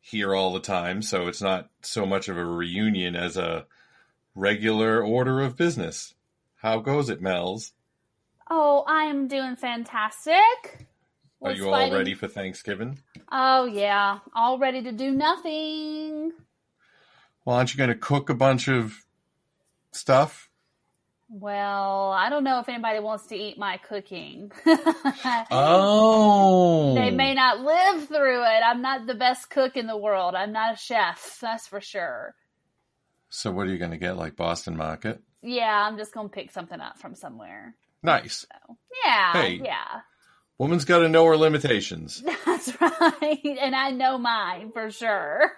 here all the time, so it's not so much of a reunion as a regular order of business. How goes it, Mells? Oh, I'm doing fantastic. Are you all ready for Thanksgiving? Oh, yeah. All ready to do nothing. Well, aren't you going to cook a bunch of stuff? Well, I don't know if anybody wants to eat my cooking. Oh. They may not live through it. I'm not the best cook in the world. I'm not a chef, that's for sure. So what are you going to get, like Boston Market? Yeah, I'm just going to pick something up from somewhere. Nice. So, yeah, hey, yeah. Woman's got to know her limitations. That's right. And I know mine for sure.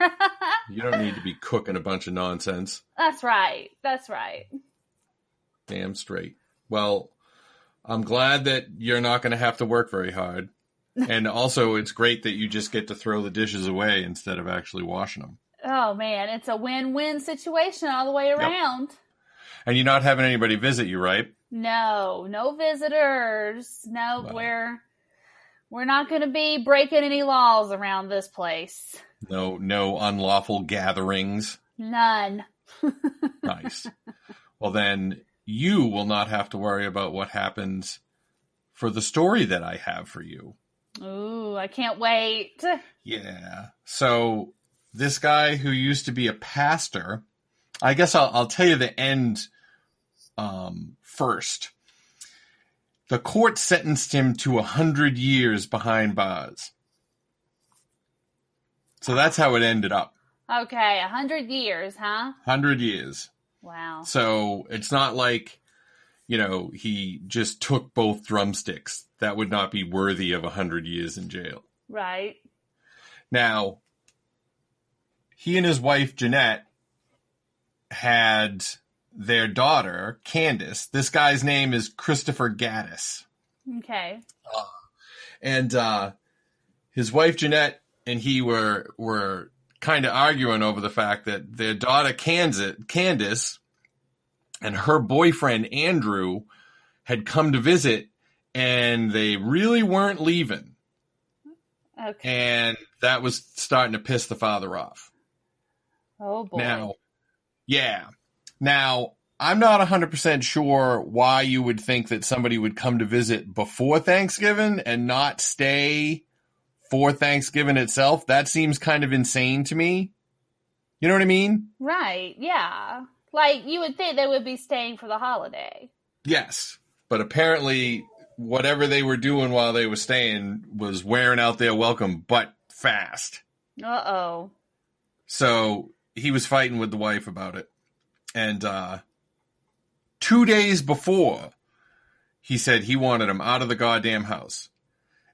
You don't need to be cooking a bunch of nonsense. That's right. That's right. Damn straight. Well, I'm glad that you're not going to have to work very hard. And also, it's great that you just get to throw the dishes away instead of actually washing them. Oh, man. It's a win-win situation all the way around. Yep. And you're not having anybody visit you, right? No visitors. No, well, we're not going to be breaking any laws around this place. No unlawful gatherings. None. Nice. Well, then you will not have to worry about what happens for the story that I have for you. Ooh, I can't wait. Yeah. So this guy who used to be a pastor, I guess I'll tell you the end first. The court sentenced him to 100 years behind bars. So that's how it ended up. Okay, 100 years, huh? 100 years. Wow. So it's not like, he just took both drumsticks. That would not be worthy of 100 years in jail. Right. Now, he and his wife, Jeanette, had their daughter, Candace. This guy's name is Christopher Gaddis. Okay. And his wife, Jeanette, and he were kind of arguing over the fact that their daughter, Candace, and her boyfriend, Andrew, had come to visit, and they really weren't leaving. Okay. And that was starting to piss the father off. Oh, boy. Now, I'm not 100% sure why you would think that somebody would come to visit before Thanksgiving and not stay for Thanksgiving itself. That seems kind of insane to me. You know what I mean? Right, yeah. Like, you would think they would be staying for the holiday. Yes, but apparently whatever they were doing while they were staying was wearing out their welcome butt fast. Uh-oh. So he was fighting with the wife about it. And 2 days before, he said he wanted him out of the goddamn house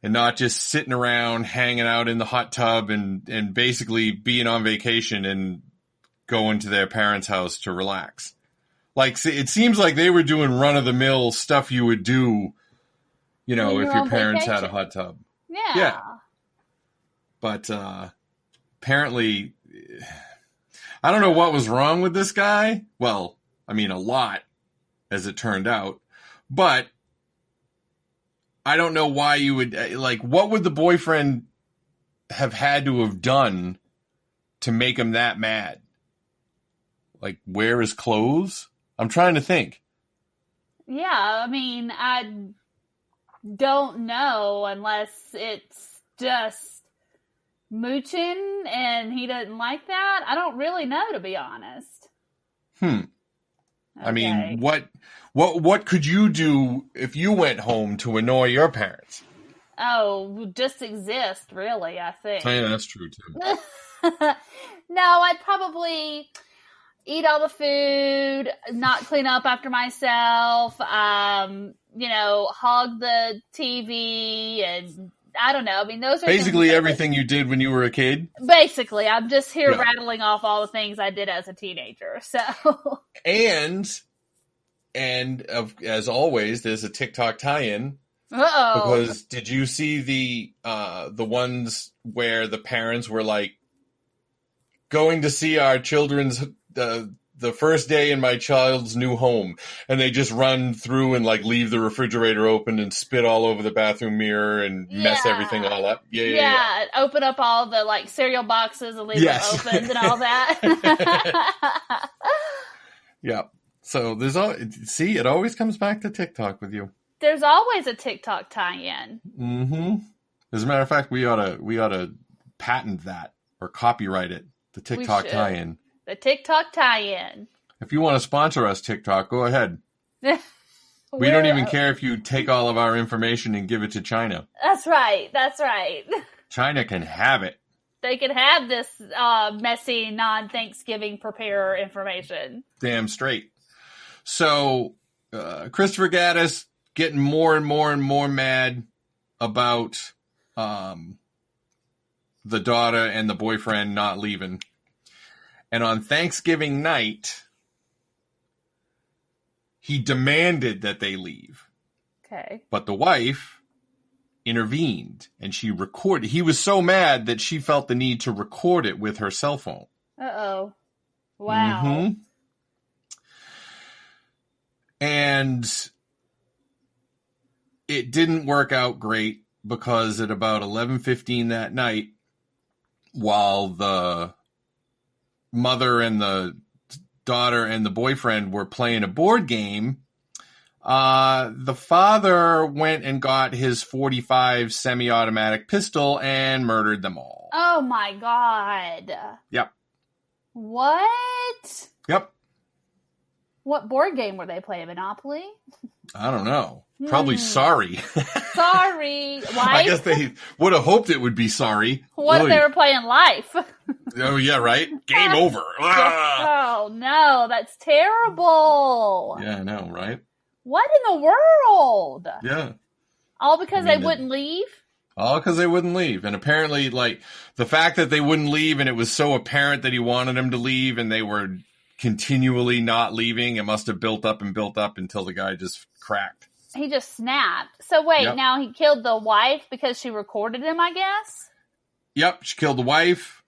and not just sitting around hanging out in the hot tub and basically being on vacation and going to their parents' house to relax. Like, it seems like they were doing run-of-the-mill stuff you would do, if your parents had a hot tub. Yeah. But apparently, I don't know what was wrong with this guy. Well, I mean, a lot, as it turned out. But I don't know why you would, what would the boyfriend have had to have done to make him that mad? like wear his clothes? I'm trying to think. Yeah, I mean, I don't know unless it's just mooching and he doesn't like that. I don't really know, to be honest. Okay. I mean, what could you do if you went home to annoy your parents? Oh, just exist, really, I think. Yeah, that's true, too. No, I'd probably eat all the food, not clean up after myself, hog the TV, and I don't know. I mean, those are basically everything you did when you were a kid. Basically, I'm just here rattling off all the things I did as a teenager. So, and as always, there's a TikTok tie-in. Uh-oh. Because did you see the ones where the parents were like going to see our children's the first day in my child's new home, and they just run through and like leave the refrigerator open and spit all over the bathroom mirror and mess everything all up. Yeah. Open up all the like cereal boxes and leave them open and all that. Yeah. So it always comes back to TikTok with you. There's always a TikTok tie-in. Mm-hmm. As a matter of fact, we ought to patent that or copyright it. The TikTok tie-in. The TikTok tie-in. If you want to sponsor us, TikTok, go ahead. We don't even care if you take all of our information and give it to China. That's right. China can have it. They can have this messy, non-Thanksgiving preparer information. Damn straight. So, Christopher Gaddis getting more and more and more mad about the daughter and the boyfriend not leaving. And on Thanksgiving night, he demanded that they leave. Okay. But the wife intervened and she recorded. He was so mad that she felt the need to record it with her cell phone. Uh-oh. Wow. Mm-hmm. And it didn't work out great because at about 11:15 that night, while the mother and the daughter and the boyfriend were playing a board game, the father went and got his .45 semi-automatic pistol and murdered them all. Oh my God. Yep. What? Yep. What board game were they playing? Monopoly? I don't know. Probably Sorry. Sorry. Life? I guess they would have hoped it would be Sorry. What if they were playing Life? Oh, yeah, right? Game over. Oh, no. That's terrible. Yeah, I know, right? What in the world? Yeah. All because they wouldn't leave? All because they wouldn't leave. And apparently, like, the fact that they wouldn't leave and it was so apparent that he wanted them to leave and they were continually not leaving, it must have built up until the guy just cracked. He just snapped. So wait, Now he killed the wife because she recorded him, I guess? Yep, she killed the wife.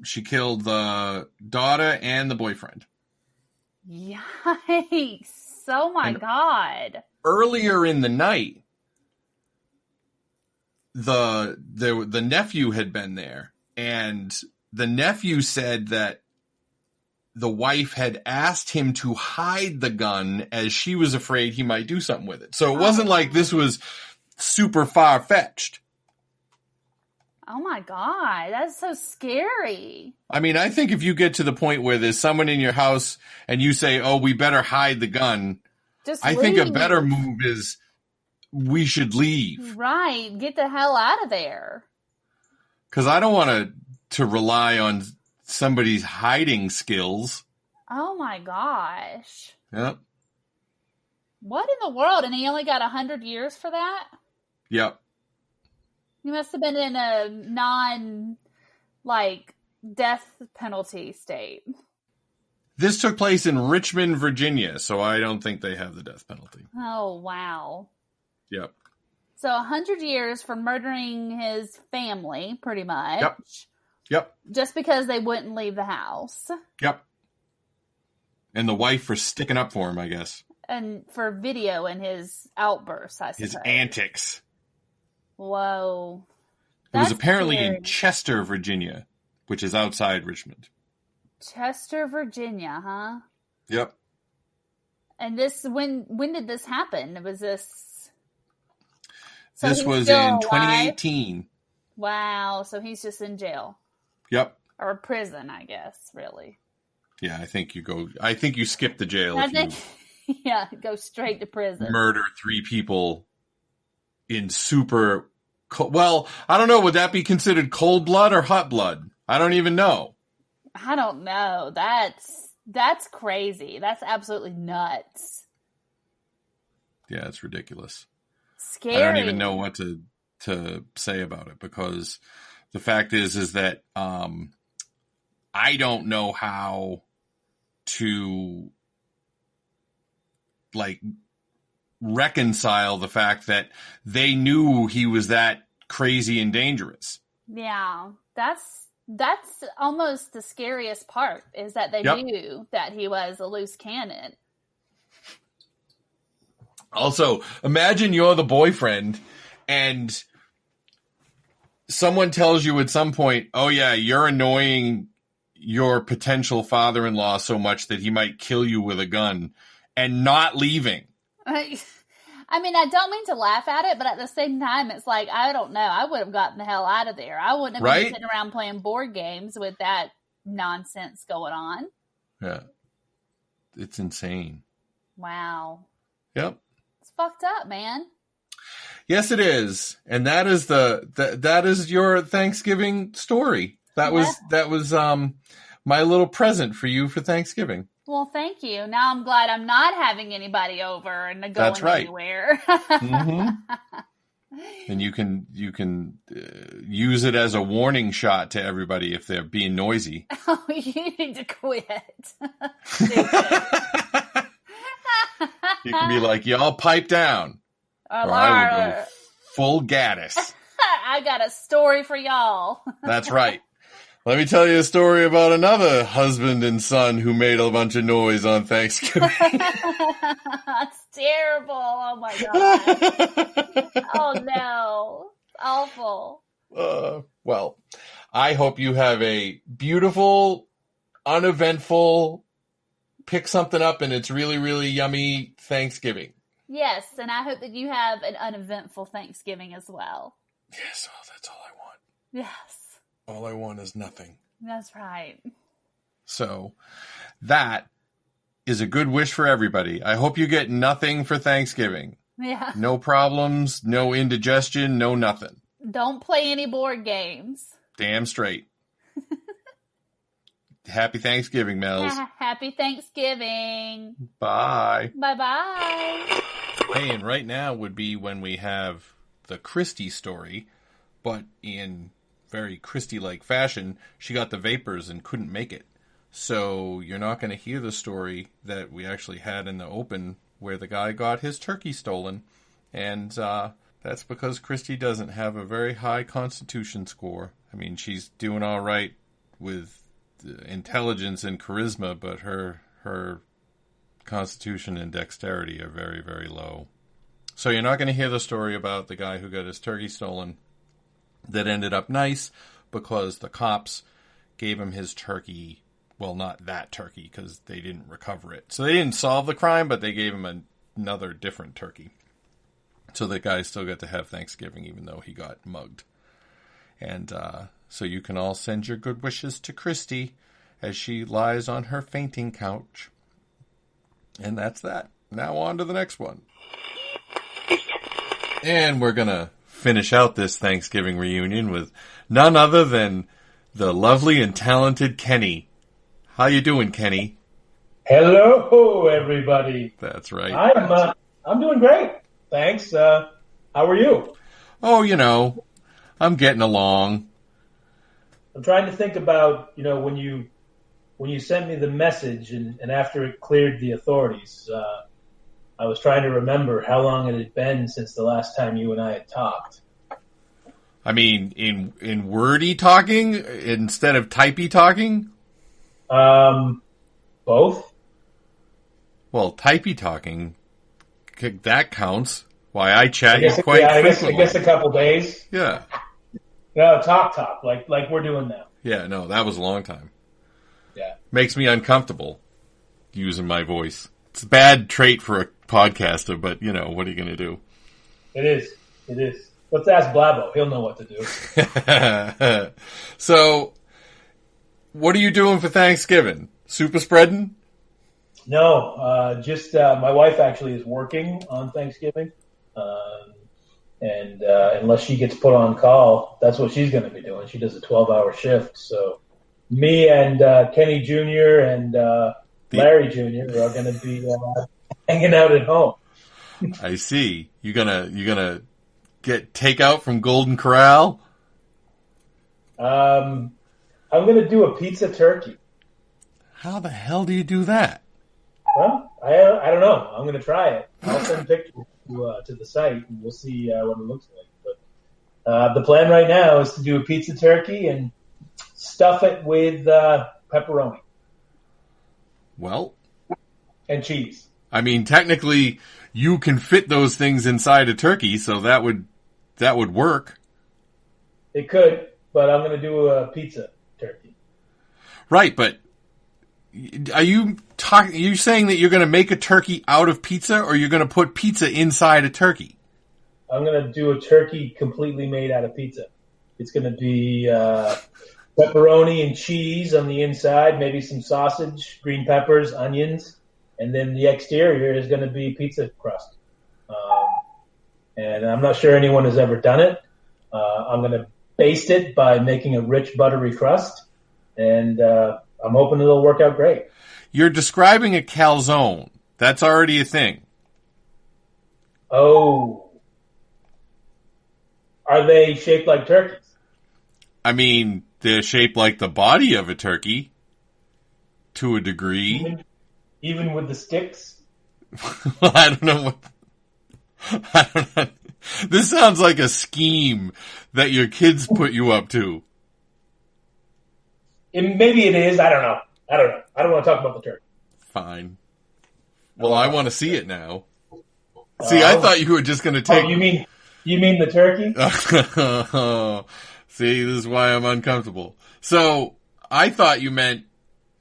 She killed the daughter and the boyfriend. Yikes. Oh my God. Earlier in the night, the nephew had been there, and the nephew said that the wife had asked him to hide the gun as she was afraid he might do something with it. So it wasn't like this was super far-fetched. Oh my God, that's so scary. I mean, I think if you get to the point where there's someone in your house and you say, oh, we better hide the gun, I think a better move is we should leave. Right, get the hell out of there. Because I don't want to rely on somebody's hiding skills. Oh my gosh. Yep. What in the world? And he only got 100 years for that? Yep. He must have been in a death penalty state. This took place in Richmond, Virginia, so I don't think they have the death penalty. Oh, wow. Yep. So 100 years for murdering his family, pretty much. Yep. Just because they wouldn't leave the house. Yep. And the wife for sticking up for him, I guess. And for videoing his outbursts, I suppose. His antics. Whoa. It was apparently in Chester, Virginia, which is outside Richmond. Chester, Virginia, huh? Yep. And this, when did this happen? Was this? So this was in 2018. Wow. So he's just in jail. Yep. Or prison, I guess, really. Yeah, I think you skip the jail. Yeah, go straight to prison. Murder 3 people in super... Well, I don't know. Would that be considered cold blood or hot blood? I don't even know. I don't know. That's crazy. That's absolutely nuts. Yeah, it's ridiculous. Scary. I don't even know what to say about it, because the fact is that I don't know how to reconcile the fact that they knew he was that crazy and dangerous. Yeah, that's almost the scariest part, is that they knew that he was a loose cannon. Also, imagine you're the boyfriend and someone tells you at some point, oh yeah, you're annoying your potential father-in-law so much that he might kill you with a gun, and not leaving. I mean, I don't mean to laugh at it, but at the same time, it's like, I don't know. I would have gotten the hell out of there. I wouldn't have been sitting around playing board games with that nonsense going on. Yeah. It's insane. Wow. Yep. It's fucked up, man. Yes, it is. And that is that is your Thanksgiving story. That was my little present for you for Thanksgiving. Well, thank you. Now I'm glad I'm not having anybody over and going anywhere. Mm-hmm. And you can use it as a warning shot to everybody if they're being noisy. Oh, you need to quit. You can be like, y'all pipe down, or I will go full Gaddis. I got a story for y'all. That's right. Let me tell you a story about another husband and son who made a bunch of noise on Thanksgiving. That's terrible. Oh, my God. Oh, no. Awful. Well, I hope you have a beautiful, uneventful, pick something up and it's really, really yummy Thanksgiving. Yes, and I hope that you have an uneventful Thanksgiving as well. Yes, that's all I want. Yes. All I want is nothing. That's right. So that is a good wish for everybody. I hope you get nothing for Thanksgiving. Yeah. No problems, no indigestion, no nothing. Don't play any board games. Damn straight. Happy Thanksgiving, Mells. Happy Thanksgiving. Bye. Bye-bye. Hey, and right now would be when we have the Christy story, but in very Christy-like fashion, she got the vapors and couldn't make it. So you're not going to hear the story that we actually had in the open where the guy got his turkey stolen. And that's because Christy doesn't have a very high constitution score. I mean, she's doing all right with intelligence and charisma, but her constitution and dexterity are very, very low. So you're not going to hear the story about the guy who got his turkey stolen. That ended up nice because the cops gave him his turkey. Well, not that turkey because they didn't recover it. So they didn't solve the crime, but they gave him another different turkey. So the guy still got to have Thanksgiving even though he got mugged. And so you can all send your good wishes to Christy as she lies on her fainting couch. And that's that. Now on to the next one. And we're going to finish out this Thanksgiving reunion with none other than the lovely and talented Kenny. How you doing, Kenny? Hello, everybody. That's right. I'm doing great. Thanks. How are you? Oh, I'm getting along. I'm trying to think about, when you sent me the message and after it cleared the authorities, I was trying to remember how long it had been since the last time you and I had talked. I mean, in wordy talking instead of typey talking? Both. Well, typey talking, that counts. Why, I chat you quite frequently. I guess a couple days. Yeah. No, talk, like we're doing now. Yeah, no, that was a long time. Yeah. makes me uncomfortable using my voice. It's a bad trait for a podcaster, but, what are you going to do? It is. Let's ask Blabo. He'll know what to do. So, what are you doing for Thanksgiving? Super spreading? No, just my wife actually is working on Thanksgiving. And unless she gets put on call, that's what she's going to be doing. She does a 12-hour shift. So me and Kenny Jr. and Larry Jr. are going to be hanging out at home. I see. You gonna get takeout from Golden Corral? I'm going to do a pizza turkey. How the hell do you do that? Well, I don't know. I'm going to try it. I'll send pictures to the site, and we'll see what it looks like. But the plan right now is to do a pizza turkey and stuff it with pepperoni. Well, and cheese. I mean, technically, you can fit those things inside a turkey, so that would work. It could, but I'm going to do a pizza turkey. Right, but are you saying that you're going to make a turkey out of pizza, or you're going to put pizza inside a turkey? I'm going to do a turkey completely made out of pizza. It's going to be pepperoni and cheese on the inside, maybe some sausage, green peppers, onions, and then the exterior is going to be pizza crust. And I'm not sure anyone has ever done it. I'm going to baste it by making a rich, buttery crust, and I'm hoping it'll work out great. You're describing a calzone. That's already a thing. Oh. Are they shaped like turkeys? I mean, they're shaped like the body of a turkey, to a degree. Even with the sticks? Well, I don't know. This sounds like a scheme that your kids put you up to. Maybe it is. I don't know. I don't want to talk about the turkey. Fine. Well, I want to see it now. See, I thought you were just going to take... Oh, you mean the turkey? See, this is why I'm uncomfortable. So, I thought you meant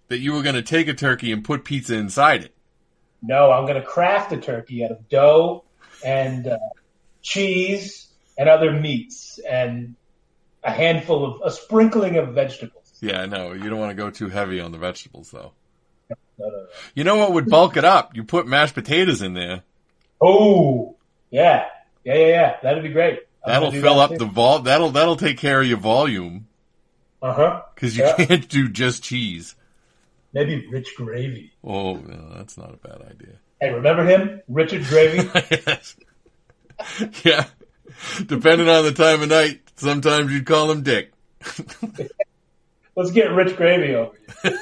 that you were going to take a turkey and put pizza inside it. No, I'm going to craft a turkey out of dough and cheese and other meats and a sprinkling of vegetables. Yeah, no, you don't want to go too heavy on the vegetables, though. No. You know what would bulk it up? You put mashed potatoes in there. Oh, yeah. That'd be great. That'll fill up the that'll take care of your volume. Because you can't do just cheese. Maybe rich gravy. Oh, no, that's not a bad idea. Hey, remember him? Richard Gravy? Yes. Yeah. Depending on the time of night, sometimes you'd call him Dick. Let's get rich gravy over you.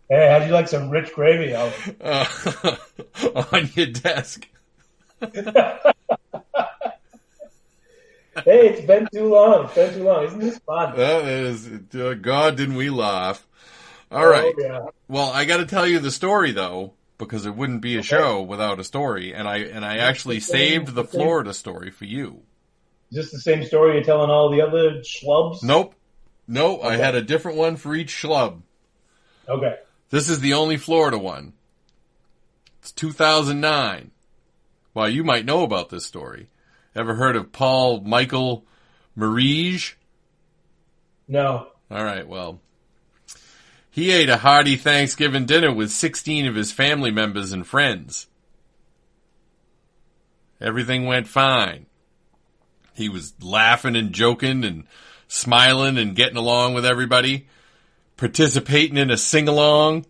Hey, how'd you like some rich gravy over on your desk? Hey, it's been too long. Isn't this fun? That is, God, didn't we laugh? All right. Yeah. Well, I got to tell you the story, though, because it wouldn't be a show without a story, and I actually saved the Florida story for you. Is this the same story you're telling all the other schlubs? Nope. No, okay. I had a different one for each schlub. Okay. This is the only Florida one. It's 2009. Well, you might know about this story. Ever heard of Paul Michael Merige? No. All right, well. He ate a hearty Thanksgiving dinner with 16 of his family members and friends. Everything went fine. He was laughing and joking and smiling and getting along with everybody, participating in a sing-along.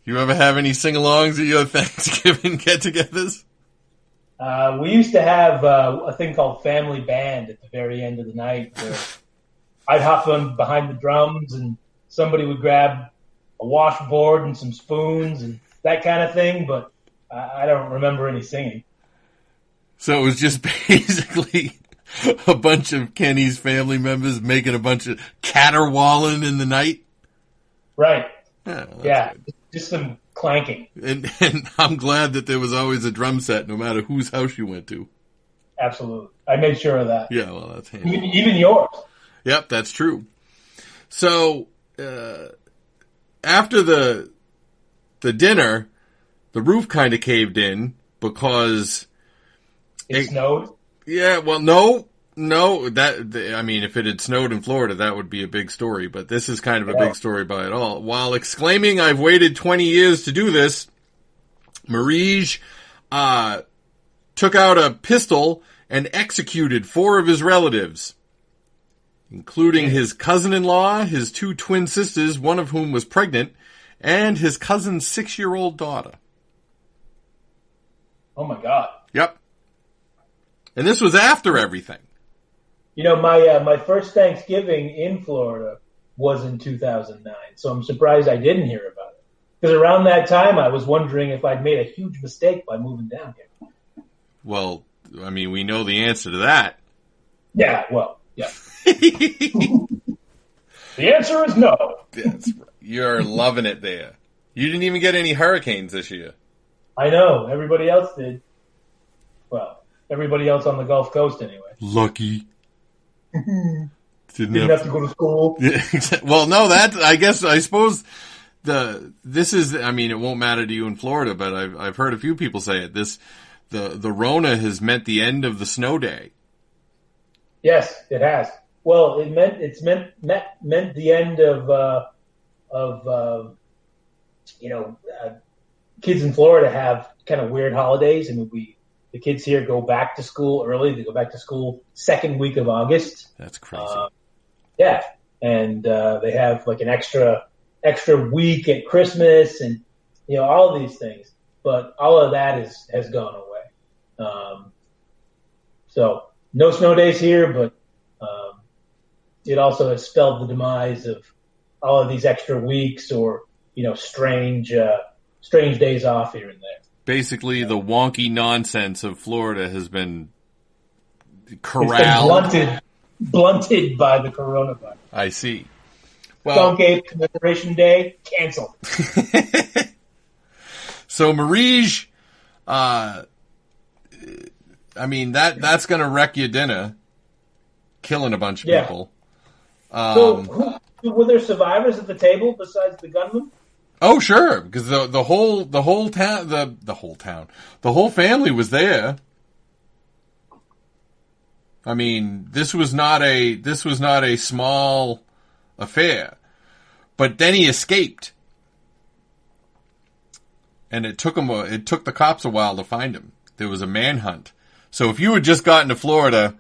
You ever have any sing-alongs at your Thanksgiving get-togethers? We used to have a thing called Family Band at the very end of the night where I'd hop on behind the drums and somebody would grab a washboard and some spoons and that kind of thing, but I don't remember any singing. So it was just basically a bunch of Kenny's family members making a bunch of caterwauling in the night? Right. Yeah. Just some clanking. And I'm glad that there was always a drum set no matter whose house you went to. Absolutely. I made sure of that. Yeah, well, that's handy. Even yours. Yep, that's true. So after the dinner, the roof kind of caved in because it snowed. Yeah, well, no. I mean, if it had snowed in Florida, that would be a big story. But this is kind of a big story by it all. While exclaiming, "I've waited 20 years to do this," Marij took out a pistol and executed 4 of his relatives, including his cousin-in-law, his 2 twin sisters, one of whom was pregnant, and his cousin's 6-year-old daughter. Oh my God. Yep. And this was after everything. You know, my first Thanksgiving in Florida was in 2009, so I'm surprised I didn't hear about it. Because around that time, I was wondering if I'd made a huge mistake by moving down here. Well, I mean, we know the answer to that. Yeah, well, yeah. The answer is no. You're loving it there. You didn't even get any hurricanes this year. I know. Everybody else did. Well, everybody else on the Gulf Coast anyway. Lucky. Didn't have to go to school. Yeah, well, no, I suppose this is, I mean, it won't matter to you in Florida, but I've heard a few people say it. The Rona has meant the end of the snow day. Yes, it has. Well, it meant the end of kids in Florida have kind of weird holidays. I mean, the kids here go back to school early. They go back to school second week of August. That's crazy. Yeah, and they have like an extra week at Christmas, and all of these things. But all of that has gone away. So no snow days here, but it also has spelled the demise of all of these extra weeks or strange days off here and there. Basically, the wonky nonsense of Florida has been corralled. It's been blunted by the coronavirus. I see. Well, Skunk Ape Commemoration Day, canceled. So Marij, I mean, that's going to wreck your dinner, killing a bunch of people. So were there survivors at the table besides the gunman? Oh, sure, because the whole family was there. I mean, this was not a small affair. But then he escaped. And it took the cops a while to find him. There was a manhunt. So if you had just gotten to Florida,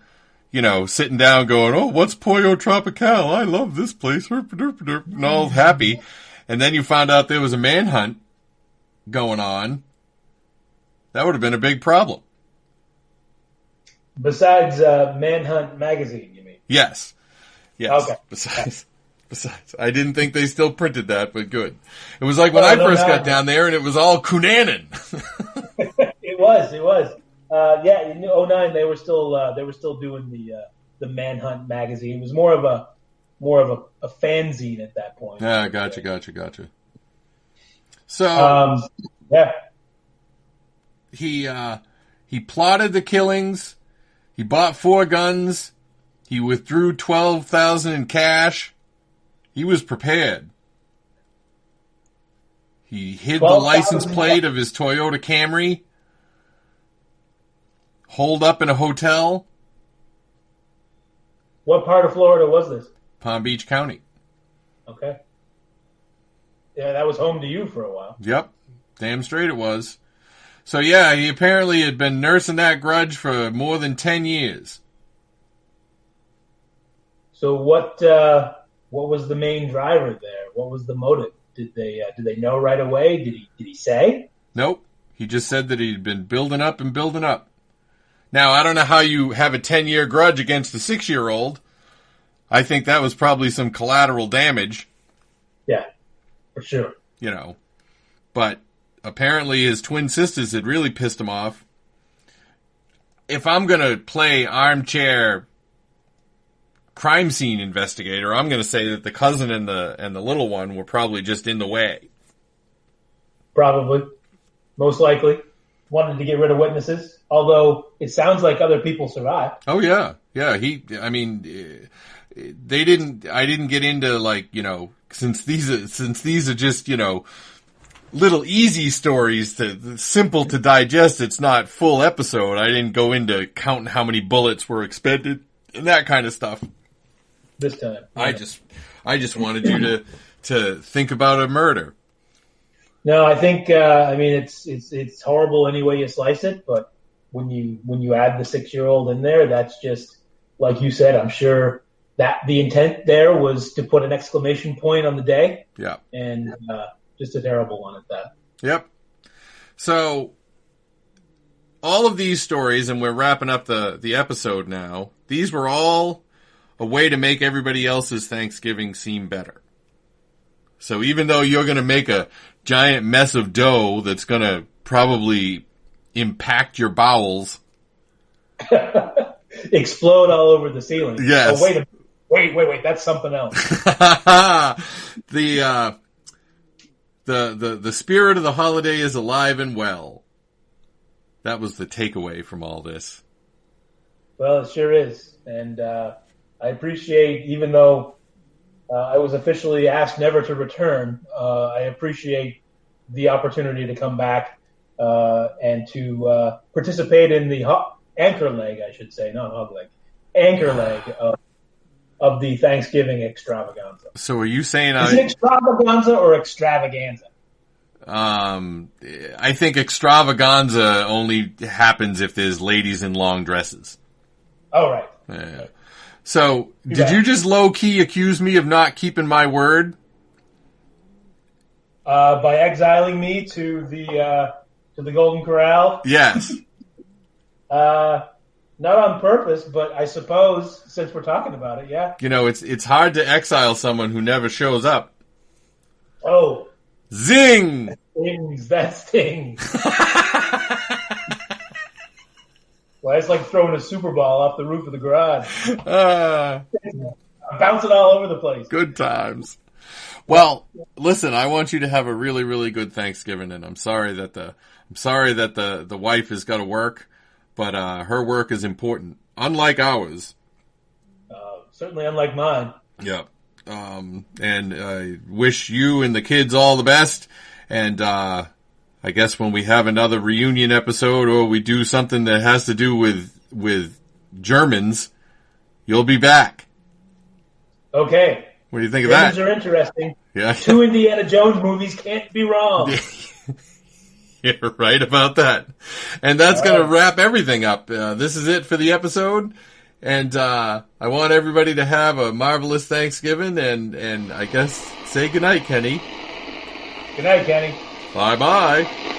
sitting down going, "Oh, what's Pollo Tropical? I love this place," and all happy. And then you found out there was a manhunt going on, that would have been a big problem. Besides Manhunt magazine, you mean? Yes. Okay. Besides, I didn't think they still printed that, but good. It was like when I first got down there, and it was all Cunanan. It was. In 2009 they were still doing the Manhunt magazine. It was more of a fanzine at that point. Yeah, gotcha. So, he plotted the killings. He bought 4 guns. He withdrew $12,000 in cash. He was prepared. He hid the license plate of his Toyota Camry. Holed up in a hotel. What part of Florida was this? Palm Beach County. Okay. Yeah, that was home to you for a while. Yep. Damn straight it was. So yeah, he apparently had been nursing that grudge for more than 10 years. So what was the main driver there? What was the motive? Did they know right away? Did he say? Nope. He just said that he'd been building up and building up. Now, I don't know how you have a 10-year grudge against a 6-year-old. I think that was probably some collateral damage. Yeah, for sure. But apparently his twin sisters had really pissed him off. If I'm going to play armchair crime scene investigator, I'm going to say that the cousin and the little one were probably just in the way. Probably. Most likely. Wanted to get rid of witnesses. Although it sounds like other people survived. Oh, yeah. Yeah, I didn't get into, like, since these are just, little easy stories simple to digest, it's not full episode. I didn't go into counting how many bullets were expended and that kind of stuff. This time. Yeah. I just wanted you to think about a murder. No, I think it's horrible any way you slice it, but when you add the 6-year-old in there, that's just like you said. I'm sure that the intent there was to put an exclamation point on the day. Yeah, and just a terrible one at that. Yep. So all of these stories, and we're wrapping up the episode now. These were all a way to make everybody else's Thanksgiving seem better. So even though you're going to make a giant mess of dough that's going to probably impact your bowels. Explode all over the ceiling. Yes. Oh, wait. That's something else. The spirit of the holiday is alive and well. That was the takeaway from all this. Well, it sure is. And I appreciate, even though I was officially asked never to return, I appreciate the opportunity to come back and to participate in the anchor leg, I should say, not hog leg, anchor leg of the Thanksgiving extravaganza. So are you saying is it extravaganza or extravaganza? I think extravaganza only happens if there's ladies in long dresses. Oh, right. Yeah. So, did you just low-key accuse me of not keeping my word? By exiling me to the Golden Corral? Yes. Not on purpose, but I suppose, since we're talking about it, yeah. It's hard to exile someone who never shows up. Oh. Zing! That stings. Well, it's like throwing a Super Ball off the roof of the garage. I'm bouncing all over the place. Good times. Well, listen, I want you to have a really, really good Thanksgiving, and I'm sorry that the wife has got to work, but her work is important, unlike ours. Certainly unlike mine. Yeah. And I wish you and the kids all the best, and I guess when we have another reunion episode or we do something that has to do with Germans, you'll be back. Okay. What do you think of that? Germans are interesting. Yeah. 2 Indiana Jones movies can't be wrong. You're right about that. And that's going to wrap everything up. This is it for the episode. And I want everybody to have a marvelous Thanksgiving and I guess say goodnight, Kenny. Good night, Kenny. Bye-bye.